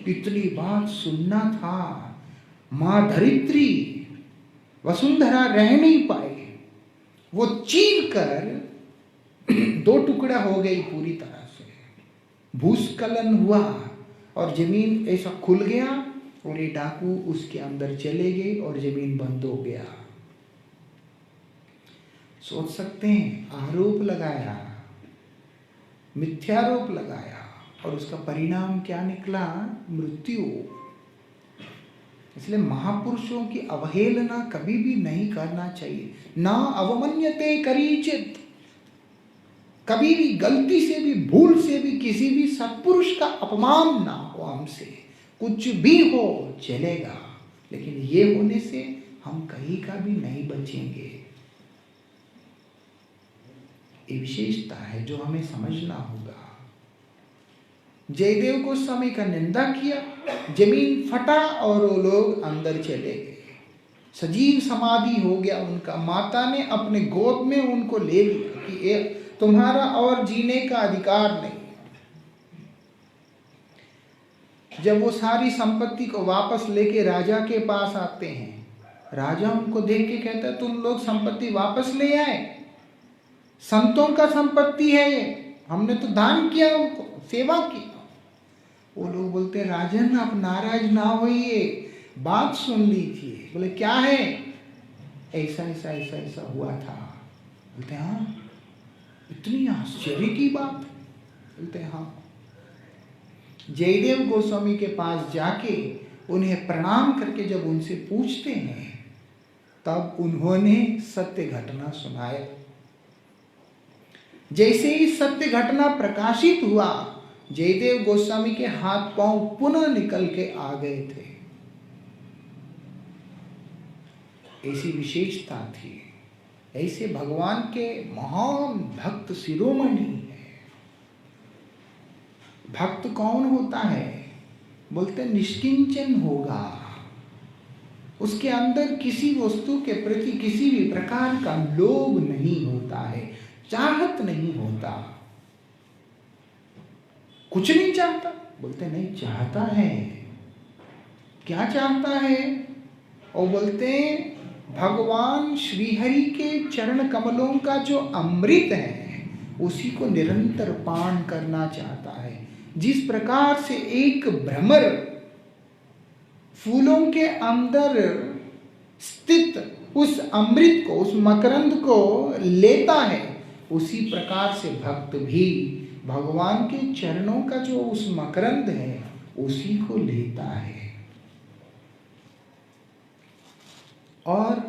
इतनी बात सुनना था, मां धरित्री वसुंधरा रह नहीं पाए, वो चीर कर 2 टुकड़ा हो गई पूरी तरह से। भूस्खलन हुआ और जमीन ऐसा खुल गया और ये डाकू उसके अंदर चले गए और जमीन बंद हो गया। सोच सकते हैं, आरोप लगाया, मिथ्यारोप लगाया, और उसका परिणाम क्या निकला, मृत्यु। इसलिए महापुरुषों की अवहेलना कभी भी नहीं करना चाहिए। ना अवमन्यते करीचित, कभी भी गलती से भी, भूल से भी किसी भी सत्पुरुष का अपमान ना हो हमसे। कुछ भी हो चलेगा, लेकिन ये होने से हम कहीं का भी नहीं बचेंगे। ये विशेषता है जो हमें समझना होगा। जयदेव गोस्वामी का निंदा किया, जमीन फटा और वो लोग अंदर चले गए, सजीव समाधि हो गया उनका। माता ने अपने गोद में उनको ले लिया कि ये तुम्हारा और जीने का अधिकार नहीं। जब वो सारी संपत्ति को वापस लेके राजा के पास आते हैं, राजा उनको देख के कहता है तुम लोग संपत्ति वापस ले आए, संतों का संपत्ति है ये, हमने तो दान किया, उनको सेवा की। वो लोग बोलते हैं राजन आप नाराज ना होइए, बात सुन लीजिए। बोले क्या है, ऐसा ऐसा ऐसा ऐसा हुआ था। बोलते हैं हाँ, इतनी आश्चर्य की बात। बोलते हैं हाँ, जयदेव गोस्वामी के पास जाके उन्हें प्रणाम करके जब उनसे पूछते हैं, तब उन्होंने सत्य घटना सुनाया। जैसे ही सत्य घटना प्रकाशित हुआ, जयदेव गोस्वामी के हाथ पांव पुनः निकल के आ गए थे। ऐसी विशेषता थी। ऐसे भगवान के महान भक्त शिरोमणि है। भक्त कौन होता है? बोलते निष्किंचन होगा, उसके अंदर किसी वस्तु के प्रति किसी भी प्रकार का लोभ नहीं होता है, चाहत नहीं होता। कुछ नहीं चाहता? बोलते नहीं, चाहता है। क्या चाहता है? और बोलते भगवान श्रीहरि के चरण कमलों का जो अमृत है उसी को निरंतर पान करना चाहता है। जिस प्रकार से एक भ्रमर फूलों के अंदर स्थित उस अमृत को, उस मकरंद को लेता है, उसी प्रकार से भक्त भी भगवान के चरणों का जो उस मकरंद है उसी को लेता है। और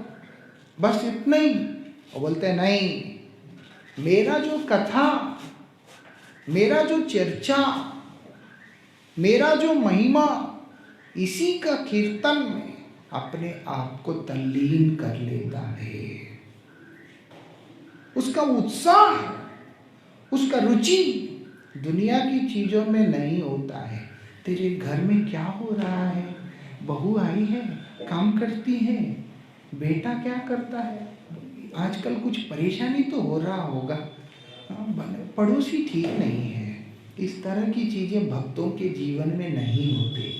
बस इतना ही। और बोलते नहीं, मेरा जो कथा, मेरा जो चर्चा, मेरा जो महिमा, इसी का कीर्तन में अपने आप को तल्लीन कर लेता है। उसका उत्साह, उसका रुचि दुनिया की चीजों में नहीं होता है। तेरे घर में क्या हो रहा है? बहू आई है, काम करती है, बेटा क्या करता है, आजकल कुछ परेशानी तो हो रहा होगा, पड़ोसी ठीक नहीं है। इस तरह की चीजें भक्तों के जीवन में नहीं होते।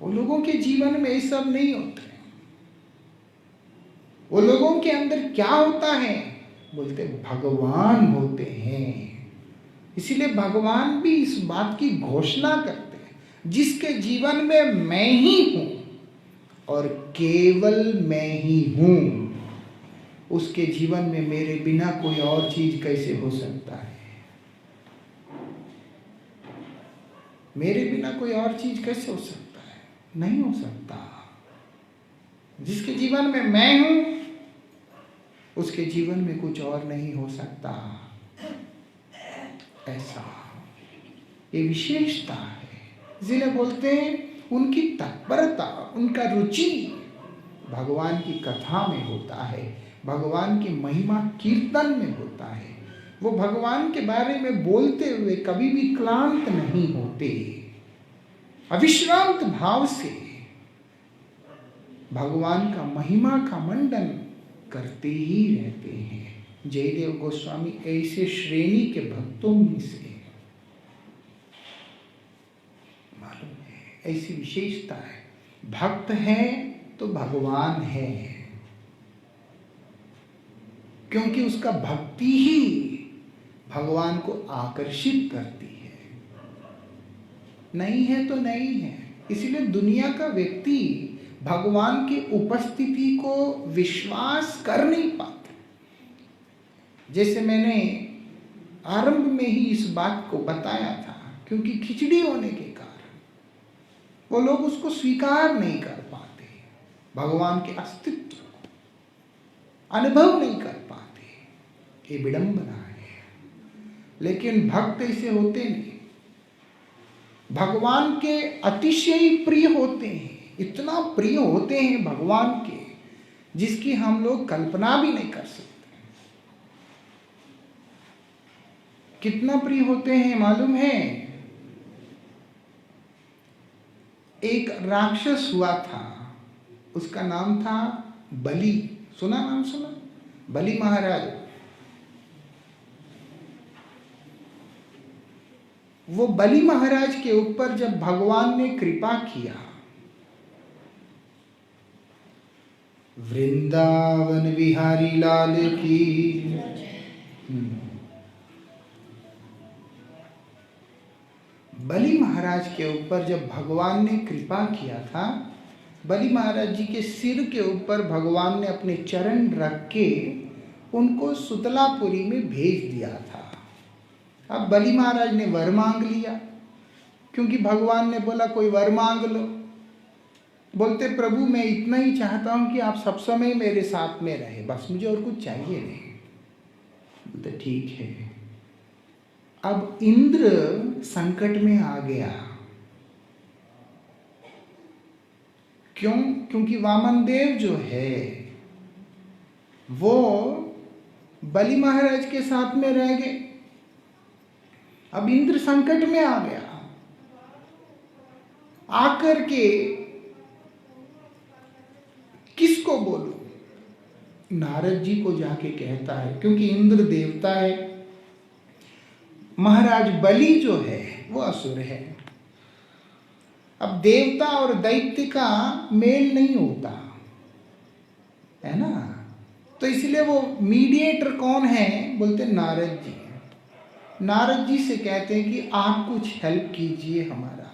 वो लोगों के जीवन में ये सब नहीं होते। वो लोगों के अंदर क्या होता है? बोलते भगवान होते हैं। इसीलिए भगवान भी इस बात की घोषणा करते हैं, जिसके जीवन में मैं ही हूं और केवल मैं ही हूं, उसके जीवन में मेरे बिना कोई और चीज कैसे हो सकता है? मेरे बिना कोई और चीज कैसे हो सकता है? नहीं हो सकता। जिसके जीवन में मैं हूं, उसके जीवन में कुछ और नहीं हो सकता। ऐसा ये विशेषता है। इसलिए बोलते हैं उनकी तत्परता, उनका रुचि भगवान की कथा में होता है, भगवान की महिमा कीर्तन में होता है। वो भगवान के बारे में बोलते हुए कभी भी क्लांत नहीं होते, अविश्रांत भाव से भगवान का महिमा का मंडन करते ही रहते हैं। जयदेव गोस्वामी ऐसे श्रेणी के भक्तों में से मालूम है, ऐसी विशेषता है। भक्त है तो भगवान है, क्योंकि उसका भक्ति ही भगवान को आकर्षित करती है। नहीं है तो नहीं है। इसलिए दुनिया का व्यक्ति भगवान की उपस्थिति को विश्वास कर नहीं पाता। जैसे मैंने आरंभ में ही इस बात को बताया था, क्योंकि खिचड़ी होने के कारण वो लोग उसको स्वीकार नहीं कर पाते, भगवान के अस्तित्व को अनुभव नहीं कर पाते। ये विडंबना है। लेकिन भक्त ऐसे होते नहीं, भगवान के अतिशय प्रिय होते हैं, इतना प्रिय होते हैं भगवान के, जिसकी हम लोग कल्पना भी नहीं कर सकते। कितना प्रिय होते हैं मालूम है? एक राक्षस हुआ था, उसका नाम था बलि। सुना? नाम सुना? बलि महाराज। वो बलि महाराज के ऊपर जब भगवान ने कृपा किया, वृंदावन बिहारी लाल की, बलि महाराज के ऊपर जब भगवान ने कृपा किया था, बलि महाराज जी के सिर के ऊपर भगवान ने अपने चरण रख के उनको सुतलापुरी में भेज दिया था। अब बलि महाराज ने वर मांग लिया, क्योंकि भगवान ने बोला कोई वर मांग लो। बोलते प्रभु मैं इतना ही चाहता हूं कि आप सब समय मेरे साथ में रहे, बस मुझे और कुछ चाहिए नहीं। बोलते ठीक है। अब इंद्र संकट में आ गया। क्यों? क्योंकि वामन देव जो है वो बलि महाराज के साथ में रह गए। अब इंद्र संकट में आ गया। आकर के किसको बोलूं? नारद जी को जाके कहता है, क्योंकि इंद्र देवता है, महाराज बलि जो है वो असुर है। अब देवता और दैत्य का मेल नहीं होता है ना, तो इसलिए वो मीडिएटर कौन है? बोलते नारद जी। नारद जी से कहते हैं कि आप कुछ हेल्प कीजिए हमारा।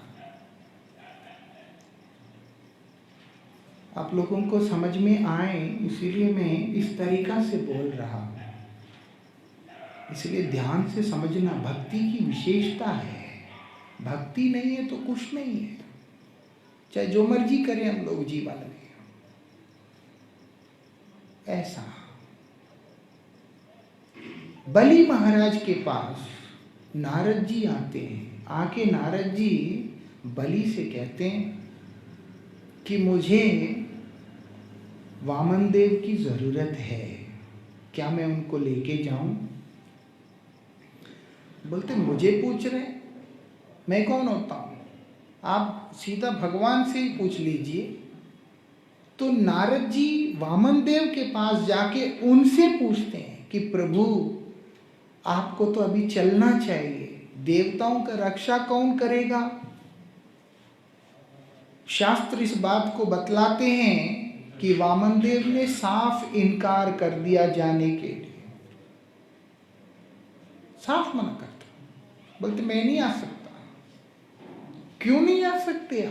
आप लोगों को समझ में आए इसीलिए मैं इस तरीका से बोल रहा हूं। इसलिए ध्यान से समझना, भक्ति की विशेषता है। भक्ति नहीं है तो कुछ नहीं है, चाहे जो मर्जी करें हम लोग जीवन में। ऐसा बलि महाराज के पास नारद जी आते हैं। आके नारद जी बलि से कहते हैं कि मुझे वामन देव की जरूरत है, क्या मैं उनको लेके जाऊं? बोलते मुझे पूछ रहे, मैं कौन होता हूं? आप सीधा भगवान से ही पूछ लीजिए। तो नारद जी वामन देव के पास जाके उनसे पूछते हैं कि प्रभु आपको तो अभी चलना चाहिए, देवताओं का रक्षा कौन करेगा? शास्त्र इस बात को बतलाते हैं कि वामन देव ने साफ इनकार कर दिया जाने के लिए, साफ मना करता। बोलते मैं नहीं आ सकता। क्यों नहीं आ सकते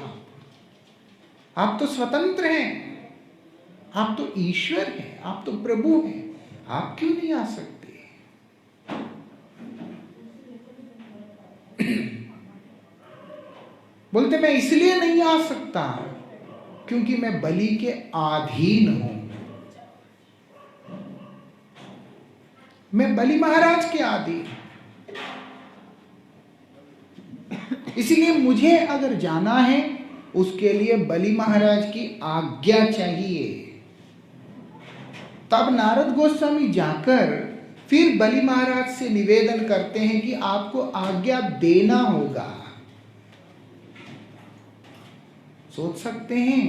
आप तो स्वतंत्र हैं, आप तो ईश्वर हैं, आप तो प्रभु हैं, आप क्यों नहीं आ सकते? बोलते मैं इसलिए नहीं आ सकता क्योंकि मैं बलि के अधीन हूं, मैं बलि महाराज के अधीन। इसीलिए मुझे अगर जाना है उसके लिए बलि महाराज की आज्ञा चाहिए। तब नारद गोस्वामी जाकर फिर बलि महाराज से निवेदन करते हैं कि आपको आज्ञा देना होगा। सोच सकते हैं,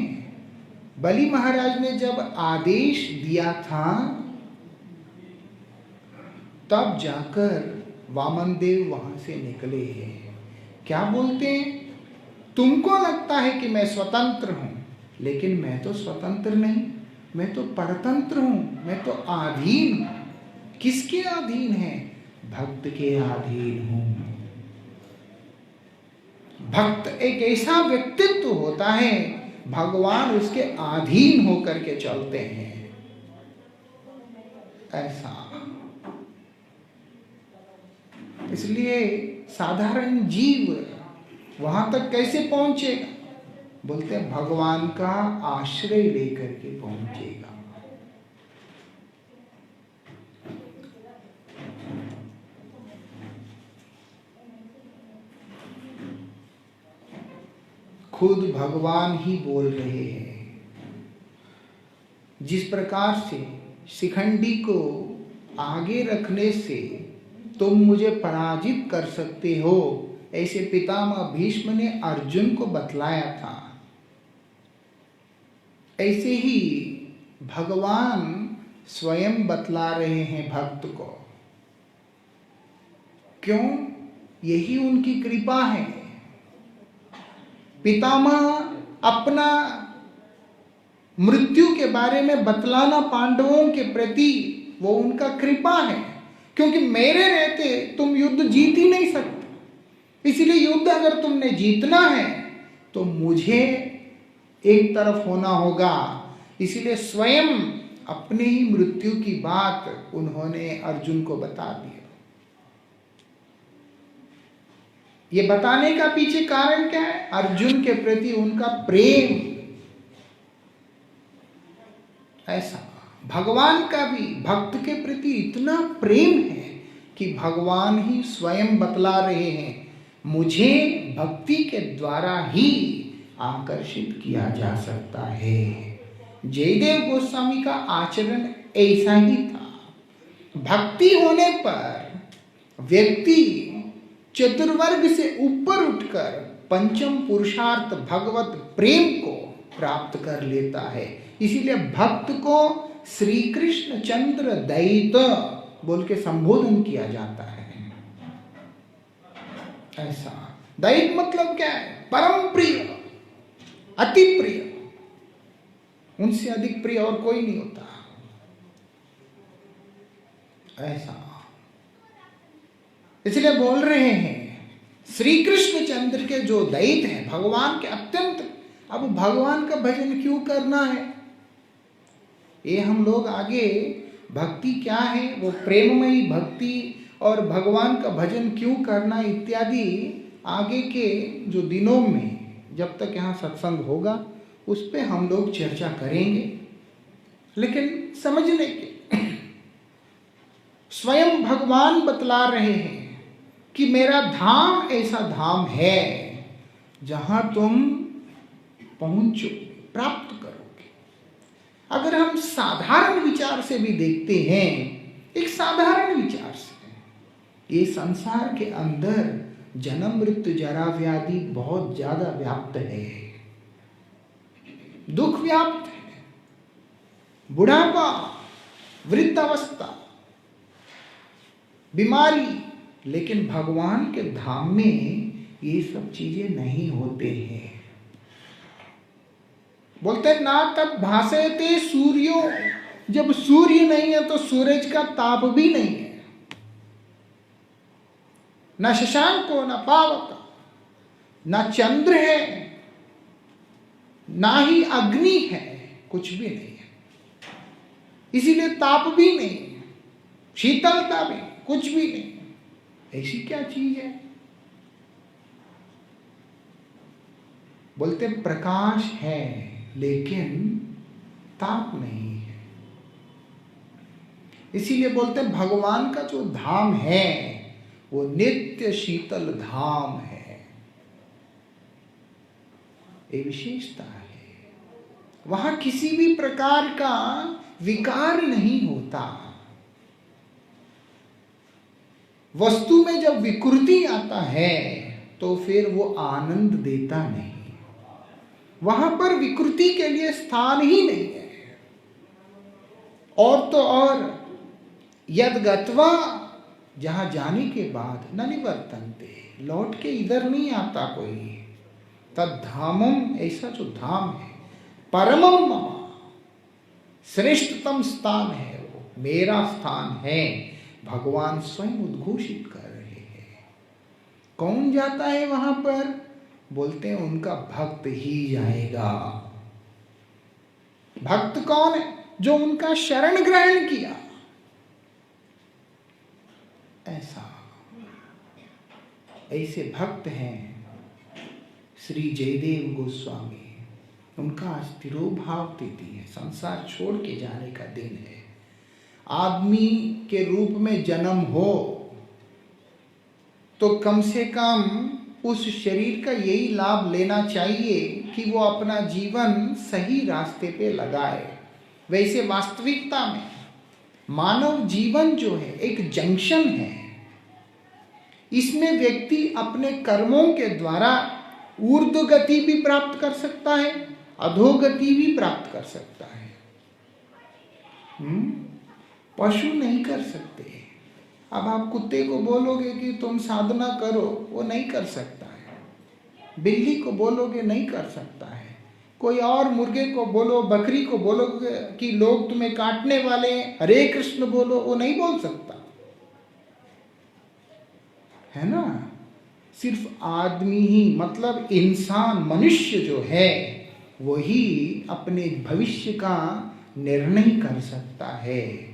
बलि महाराज ने जब आदेश दिया था तब जाकर वामन देव वहां से निकले हैं। क्या बोलते हैं? तुमको लगता है कि मैं स्वतंत्र हूं, लेकिन मैं तो स्वतंत्र नहीं, मैं तो परतंत्र हूं, मैं तो अधीन हूं। किसके अधीन है? भक्त के अधीन हूं। भक्त एक ऐसा व्यक्तित्व होता है, भगवान उसके अधीन होकर के चलते हैं। ऐसा इसलिए साधारण जीव वहां तक कैसे पहुंचेगा? बोलते हैं भगवान का आश्रय लेकर के पहुंचेगा। खुद भगवान ही बोल रहे हैं, जिस प्रकार से शिखंडी को आगे रखने से तुम मुझे पराजित कर सकते हो, ऐसे पितामह भीष्म ने अर्जुन को बतलाया था। ऐसे ही भगवान स्वयं बतला रहे हैं भक्त को। क्यों? यही उनकी कृपा है। पितामह अपना मृत्यु के बारे में बतलाना पांडवों के प्रति वो उनका कृपा है, क्योंकि मेरे रहते तुम युद्ध जीत ही नहीं सकते। इसलिए युद्ध अगर तुमने जीतना है तो मुझे एक तरफ होना होगा। इसलिए स्वयं अपने ही मृत्यु की बात उन्होंने अर्जुन को बता दी। ये बताने का पीछे कारण क्या है? अर्जुन के प्रति उनका प्रेम। ऐसा भगवान का भी भक्त के प्रति इतना प्रेम है कि भगवान ही स्वयं बतला रहे हैं, मुझे भक्ति के द्वारा ही आकर्षित किया जा सकता है। जयदेव गोस्वामी का आचरण ऐसा ही था। भक्ति होने पर व्यक्ति चतुर्वर्ग से ऊपर उठकर पंचम पुरुषार्थ भगवत प्रेम को प्राप्त कर लेता है। इसीलिए भक्त को श्री कृष्ण चंद्र दैत बोल के संबोधन किया जाता है। ऐसा दैत मतलब क्या है? परम प्रिय, अति प्रिय, उनसे अधिक प्रिय और कोई नहीं होता। ऐसा इसलिए बोल रहे हैं श्री कृष्ण चंद्र के जो दैत हैं, भगवान के अत्यंत। अब भगवान का भजन क्यों करना है, ये हम लोग आगे भक्ति क्या है, वो प्रेममयी भक्ति और भगवान का भजन क्यों करना इत्यादि आगे के जो दिनों में जब तक यहाँ सत्संग होगा उस पे हम लोग चर्चा करेंगे। लेकिन समझने के स्वयं भगवान बतला रहे हैं कि मेरा धाम ऐसा धाम है जहां तुम पहुंचो, प्राप्त करोगे। अगर हम साधारण विचार से भी देखते हैं, एक साधारण विचार से, ये संसार के अंदर जन्म मृत्यु जरा व्याधि बहुत ज्यादा व्याप्त है, दुख व्याप्त है, बुढ़ापा, वृद्धावस्था, बीमारी। लेकिन भगवान के धाम में ये सब चीजें नहीं होते हैं। बोलते हैं ना तब भासेते सूर्यो, जब सूर्य नहीं है तो सूरज का ताप भी नहीं है, न शशांको न पावक, न चंद्र है, ना ही अग्नि है, कुछ भी नहीं है। इसीलिए ताप भी नहीं, शीतलता भी, कुछ भी नहीं। ऐसी क्या चीज है? बोलते प्रकाश है लेकिन ताप नहीं है। इसीलिए बोलते भगवान का जो धाम है वो नित्य शीतल धाम है, ये विशेषता है। वहां किसी भी प्रकार का विकार नहीं होता। वस्तु में जब विकृति आता है तो फिर वो आनंद देता नहीं। वहां पर विकृति के लिए स्थान ही नहीं है। और तो और यद गत्वा, जहां जाने के बाद न निवर्तन्ते, लौट के इधर नहीं आता कोई। तद धामम, ऐसा जो धाम है, परमम मम, श्रेष्ठतम स्थान है, वो मेरा स्थान है। भगवान स्वयं उद्घोषित कर रहे हैं। कौन जाता है वहां पर? बोलते हैं उनका भक्त ही जाएगा। भक्त कौन है? जो उनका शरण ग्रहण किया। ऐसे भक्त हैं श्री जयदेव गोस्वामी। उनका आज तिरोभाव तिथि है, संसार छोड़ के जाने का दिन है। आदमी के रूप में जन्म हो तो कम से कम उस शरीर का यही लाभ लेना चाहिए कि वो अपना जीवन सही रास्ते पे लगाए। वैसे वास्तविकता में मानव जीवन जो है एक जंक्शन है। इसमें व्यक्ति अपने कर्मों के द्वारा ऊर्ध्व गति भी प्राप्त कर सकता है, अधोगति भी प्राप्त कर सकता है। पशु नहीं कर सकते। अब आप कुत्ते को बोलोगे कि तुम साधना करो, वो नहीं कर सकता है। बिल्ली को बोलोगे नहीं कर सकता है। कोई और मुर्गे को बोलो, बकरी को बोलोगे कि लोग तुम्हें काटने वाले हैं, हरे कृष्ण बोलो, वो नहीं बोल सकता है ना। सिर्फ आदमी ही, मतलब इंसान, मनुष्य जो है वही अपने भविष्य का निर्णय कर सकता है।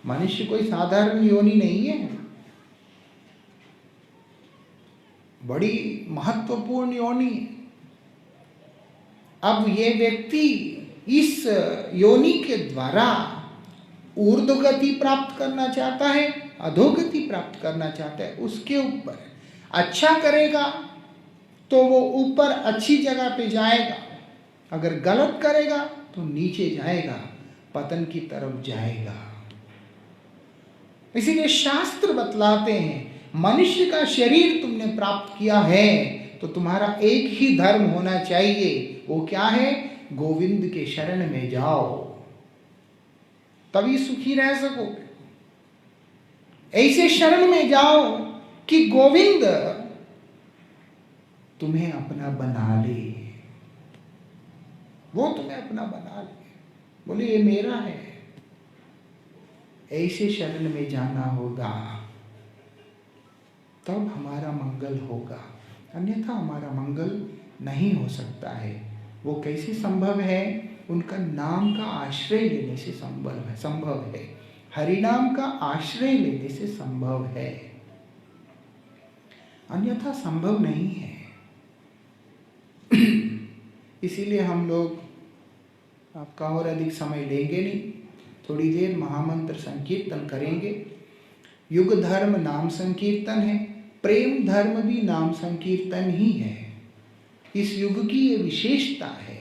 मनुष्य कोई साधारण योनि नहीं है। बड़ी महत्वपूर्ण योनि है। अब ये व्यक्ति इस योनि के द्वारा ऊर्ध्वगति प्राप्त करना चाहता है, अधोगति प्राप्त करना चाहता है, उसके ऊपर। अच्छा करेगा तो वो ऊपर अच्छी जगह पे जाएगा, अगर गलत करेगा तो नीचे जाएगा, पतन की तरफ जाएगा। इसीलिए शास्त्र बतलाते हैं, मनुष्य का शरीर तुमने प्राप्त किया है तो तुम्हारा एक ही धर्म होना चाहिए। वो क्या है? गोविंद के शरण में जाओ, तभी सुखी रह सकोगे। ऐसे शरण में जाओ कि गोविंद तुम्हें अपना बना ले, वो तुम्हें अपना बना ले, बोले ये मेरा है। ऐसे शरण में जाना होगा, तब हमारा मंगल होगा, अन्यथा हमारा मंगल नहीं हो सकता है। वो कैसे संभव है? उनका नाम का आश्रय लेने से संभव है। हरिनाम का आश्रय लेने से संभव है, अन्यथा संभव नहीं है। इसीलिए हम लोग आपका और अधिक समय लेंगे नहीं, थोड़ी देर महामंत्र संकीर्तन करेंगे। युग धर्म नाम संकीर्तन है, प्रेम धर्म भी नाम संकीर्तन ही है। इस युग की ये विशेषता है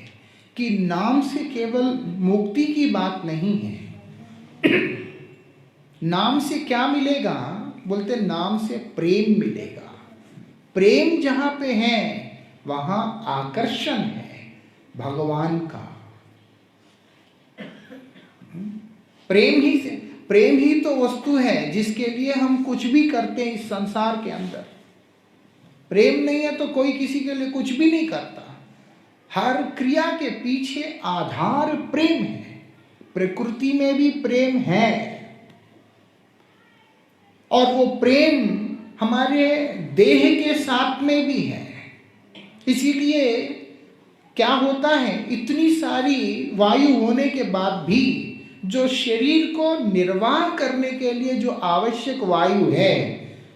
कि नाम से केवल मुक्ति की बात नहीं है। नाम से क्या मिलेगा? बोलते नाम से प्रेम मिलेगा। प्रेम जहां पे है वहां आकर्षण है भगवान का। प्रेम ही तो वस्तु है जिसके लिए हम कुछ भी करते हैं इस संसार के अंदर। प्रेम नहीं है तो कोई किसी के लिए कुछ भी नहीं करता। हर क्रिया के पीछे आधार प्रेम है। प्रकृति में भी प्रेम है, और वो प्रेम हमारे देह के साथ में भी है। इसीलिए क्या होता है, इतनी सारी वायु होने के बाद भी जो शरीर को निर्वाह करने के लिए जो आवश्यक वायु है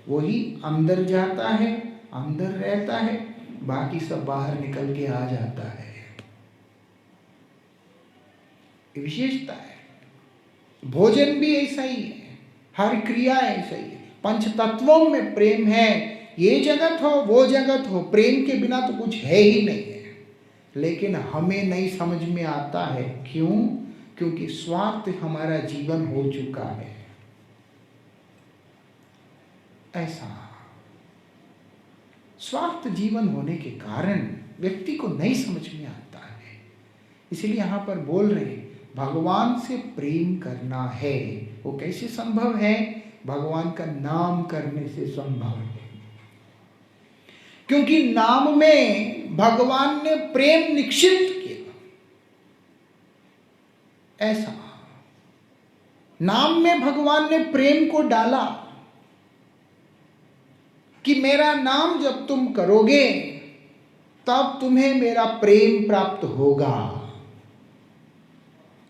वही अंदर जाता है, अंदर रहता है, बाकी सब बाहर निकल के आ जाता है। विशेषता है। भोजन भी ऐसा ही है, हर क्रिया ऐसा ही है। पंच तत्वों में प्रेम है। ये जगत हो वो जगत हो, प्रेम के बिना तो कुछ है ही नहीं है। लेकिन हमें नहीं समझ में आता है। क्यों? क्योंकि स्वार्थ हमारा जीवन हो चुका है। ऐसा स्वार्थ जीवन होने के कारण व्यक्ति को नहीं समझ में आता है। इसलिए यहां पर बोल रहे हैं भगवान से प्रेम करना है। वो कैसे संभव है? भगवान का नाम करने से संभव है। क्योंकि नाम में भगवान ने प्रेम निक्षिप्त किया। ऐसा नाम में भगवान ने प्रेम को डाला कि मेरा नाम जब तुम करोगे तब तुम्हें मेरा प्रेम प्राप्त होगा।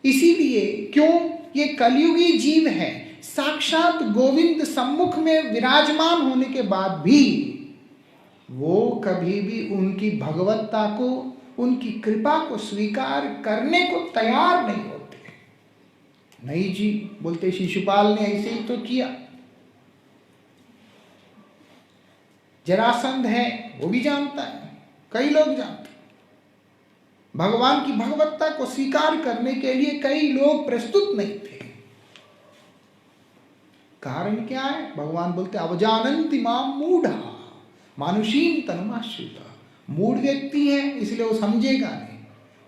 इसीलिए क्यों? ये कलयुगी जीव है, साक्षात गोविंद सम्मुख में विराजमान होने के बाद भी वो कभी भी उनकी भगवत्ता को, उनकी कृपा को स्वीकार करने को तैयार नहीं होते। नहीं जी, बोलते शिशुपाल ने ऐसे ही तो किया। जरासंध है, वो भी जानता है, कई लोग जानते हैं। भगवान की भगवत्ता को स्वीकार करने के लिए कई लोग प्रस्तुत नहीं थे। कारण क्या है? भगवान बोलते अवजानन्ति माम मूढ़ा मानुषीम तनुमाश्रिता। मूढ़ व्यक्ति है इसलिए वो समझेगा नहीं।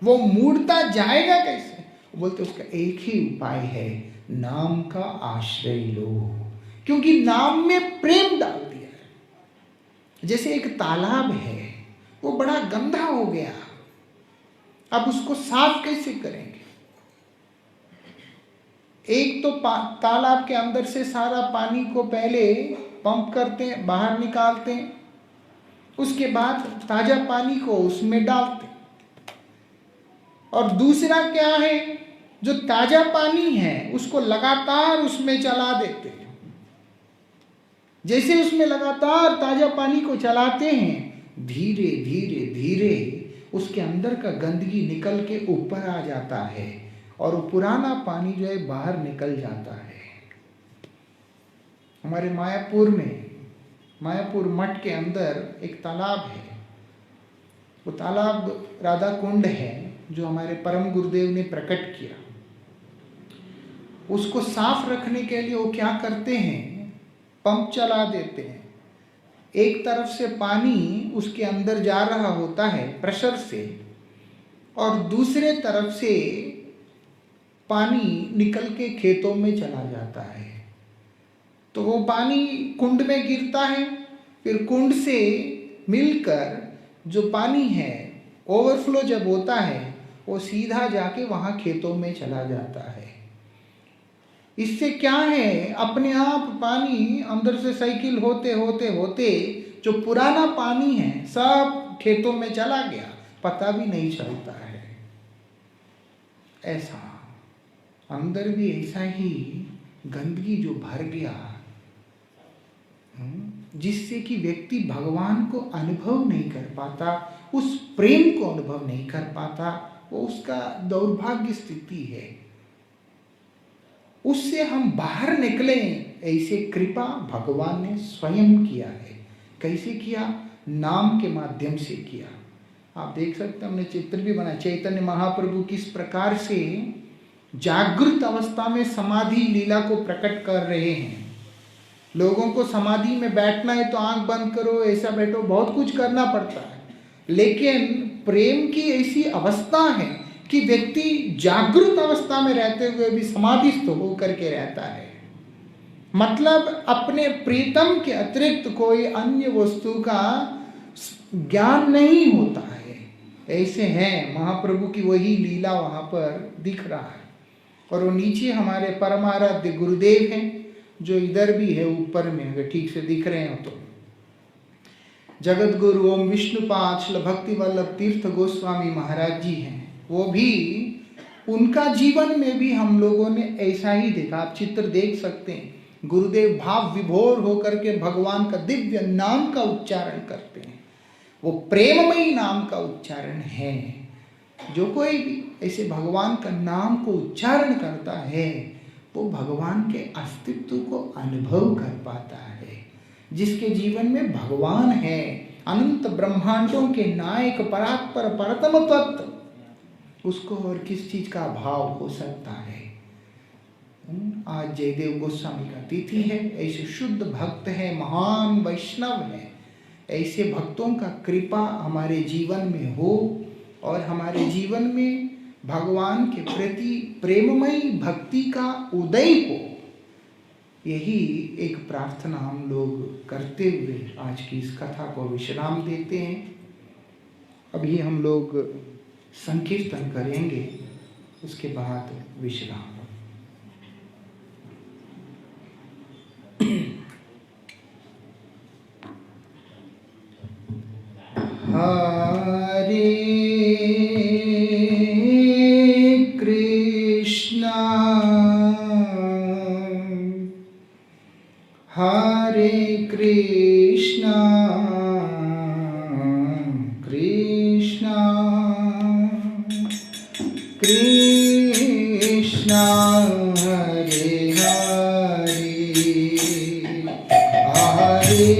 वो मूढ़ता जाएगा कैसे? वो बोलते उसका एक ही उपाय है, नाम का आश्रय लो। क्योंकि नाम में प्रेम डाल दिया है। जैसे एक तालाब है, वो बड़ा गंदा हो गया, अब उसको साफ कैसे करेंगे? एक तो तालाब के अंदर से सारा पानी को पहले पंप करते हैं, बाहर निकालते हैं, उसके बाद ताजा पानी को उसमें डालते हैं। और दूसरा क्या है, जो ताजा पानी है उसको लगातार उसमें चला देते हैं। जैसे उसमें लगातार ताजा पानी को चलाते हैं, धीरे धीरे धीरे उसके अंदर का गंदगी निकल के ऊपर आ जाता है और वो पुराना पानी जो है बाहर निकल जाता है। हमारे मायापुर मठ के अंदर एक तालाब है। वो तालाब राधा कुंड है जो हमारे परम गुरुदेव ने प्रकट किया। उसको साफ रखने के लिए वो क्या करते हैं, पंप चला देते हैं। एक तरफ से पानी उसके अंदर जा रहा होता है प्रेशर से, और दूसरे तरफ से पानी निकल के खेतों में चला जाता है। तो वो पानी कुंड में गिरता है, फिर कुंड से मिलकर जो पानी है ओवरफ्लो जब होता है वो सीधा जाके वहाँ खेतों में चला जाता है। इससे क्या है, अपने आप पानी अंदर से साइकिल होते होते होते जो पुराना पानी है सब खेतों में चला गया, पता भी नहीं चलता है। ऐसा अंदर भी ऐसा ही गंदगी जो भर गया, जिससे कि व्यक्ति भगवान को अनुभव नहीं कर पाता, उस प्रेम को अनुभव नहीं कर पाता, वो उसका दौर्भाग्य स्थिति है। उससे हम बाहर निकलें, ऐसे कृपा भगवान ने स्वयं किया है। कैसे किया? नाम के माध्यम से किया। आप देख सकते हैं, हमने चित्र भी बनाया, चैतन्य महाप्रभु किस प्रकार से जागृत अवस्था में समाधि लीला को प्रकट कर रहे हैं। लोगों को समाधि में बैठना है तो आंख बंद करो, ऐसा बैठो, बहुत कुछ करना पड़ता है, लेकिन प्रेम की ऐसी अवस्था है कि व्यक्ति जागृत अवस्था में रहते हुए भी समाधिस्थ होकर के रहता है। मतलब अपने प्रीतम के अतिरिक्त कोई अन्य वस्तु का ज्ञान नहीं होता है। ऐसे हैं महाप्रभु की वही लीला वहाँ पर दिख रहा है। और वो नीचे हमारे परमाराध्य गुरुदेव हैं जो इधर भी है ऊपर में, अगर ठीक से दिख रहे हो तो, जगत गुरु ओम विष्णुपाद श्री भक्ति वल्लभ तीर्थ गोस्वामी महाराज जी हैं। वो भी, उनका जीवन में भी हम लोगों ने ऐसा ही देखा। आप चित्र देख सकते हैं, गुरुदेव भाव विभोर होकर के भगवान का दिव्य नाम का उच्चारण करते हैं। वो प्रेममयी नाम का उच्चारण है। जो कोई भी ऐसे भगवान का नाम को उच्चारण करता है वो भगवान के अस्तित्व को अनुभव कर पाता है। जिसके जीवन में भगवान है, अनंत ब्रह्मांडों के नायक परात्पर परतम तत्व, उसको और किस चीज का अभाव हो सकता है। आज जयदेव गोस्वामी का तिथि है। ऐसे शुद्ध भक्त है, महान वैष्णव है, ऐसे भक्तों का कृपा हमारे जीवन में हो और हमारे जीवन में भगवान के प्रति प्रेममयी भक्ति का उदय हो। यही एक प्रार्थना हम लोग करते हुए आज की इस कथा को विश्राम देते हैं। अभी हम लोग संकीर्तन करेंगे, उसके बाद विश्राम। हरे कृष्णा हरे कृष्णा कृष्णा कृष्णा हरे हरे हरे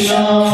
Hare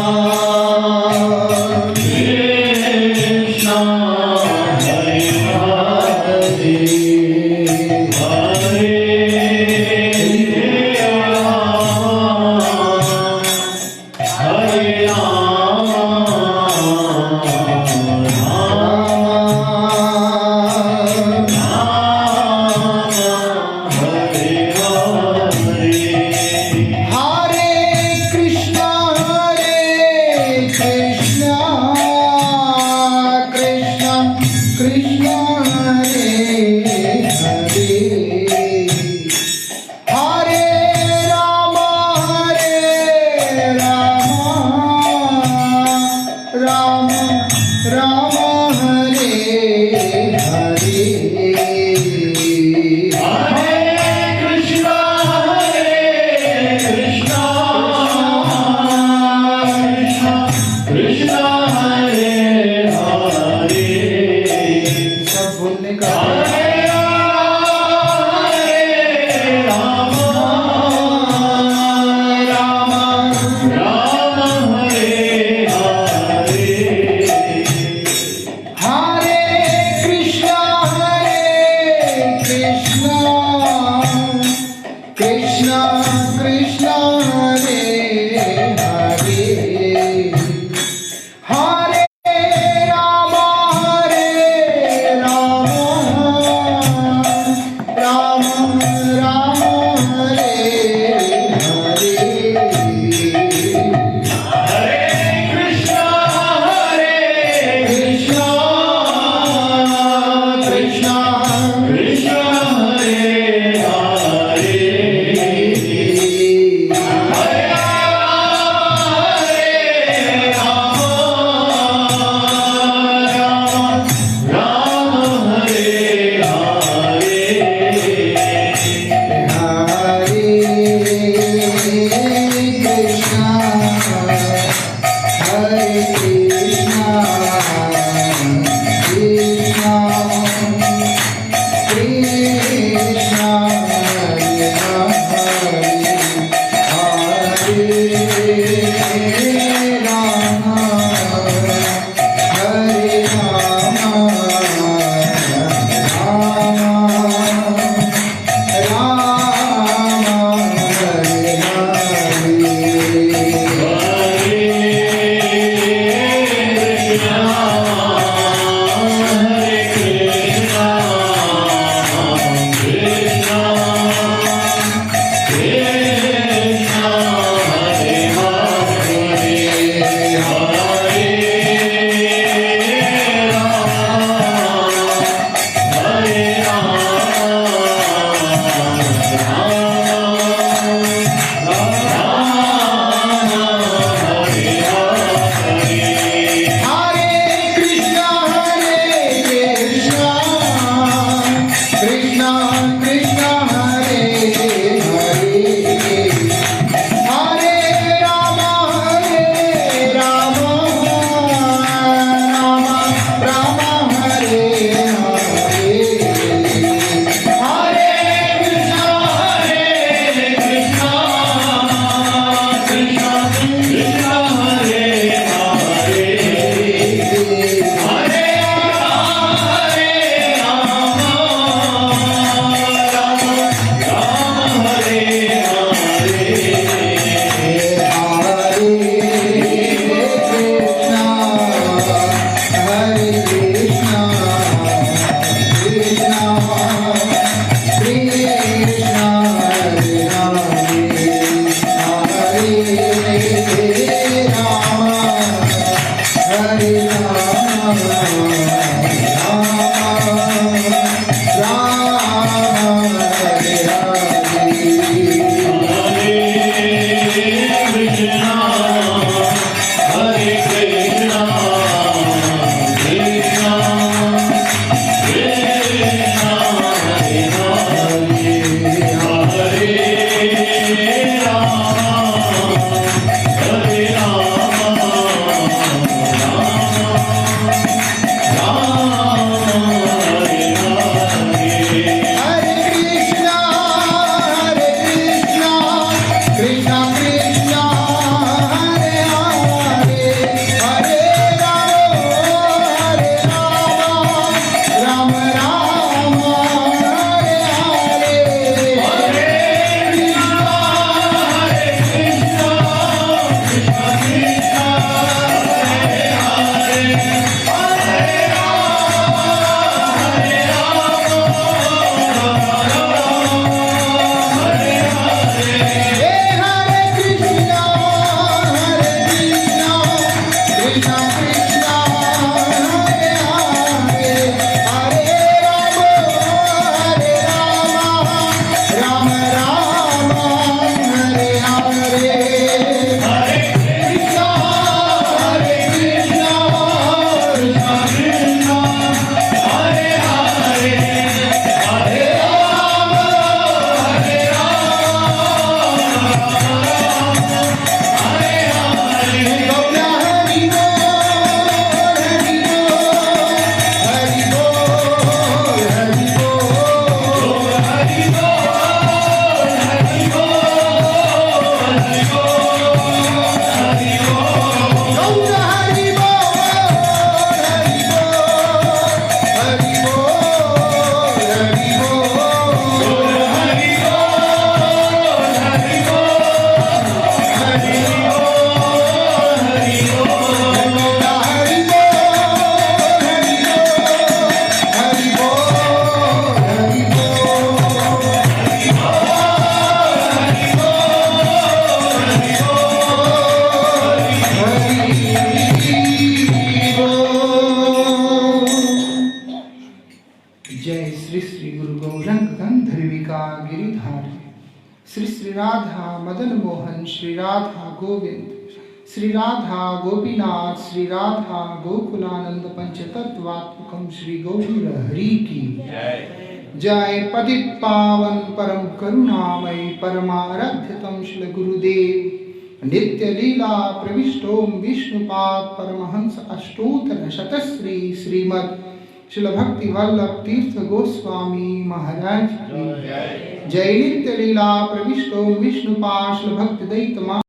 राधा मदन मोहन, श्री राधा गोविंद, श्री राधा गोपीनाथ, श्री राधा गोकुलानंद पंचतत्वात्मकम श्री गौर हरि की जय। पतित पावन परम करुणामय परमाराध्यतम श्री गुरुदेव नित्य लीला प्रविष्टोम विष्णुपाद परमहंस अष्टोत्तर शतश्री श्रीमद श्रील भक्ति वल्लभ तीर्थ गोस्वामी महाराज की जय। नित्य लीला प्रविष्टोम विष्णुपाद श्रील भक्ति दैत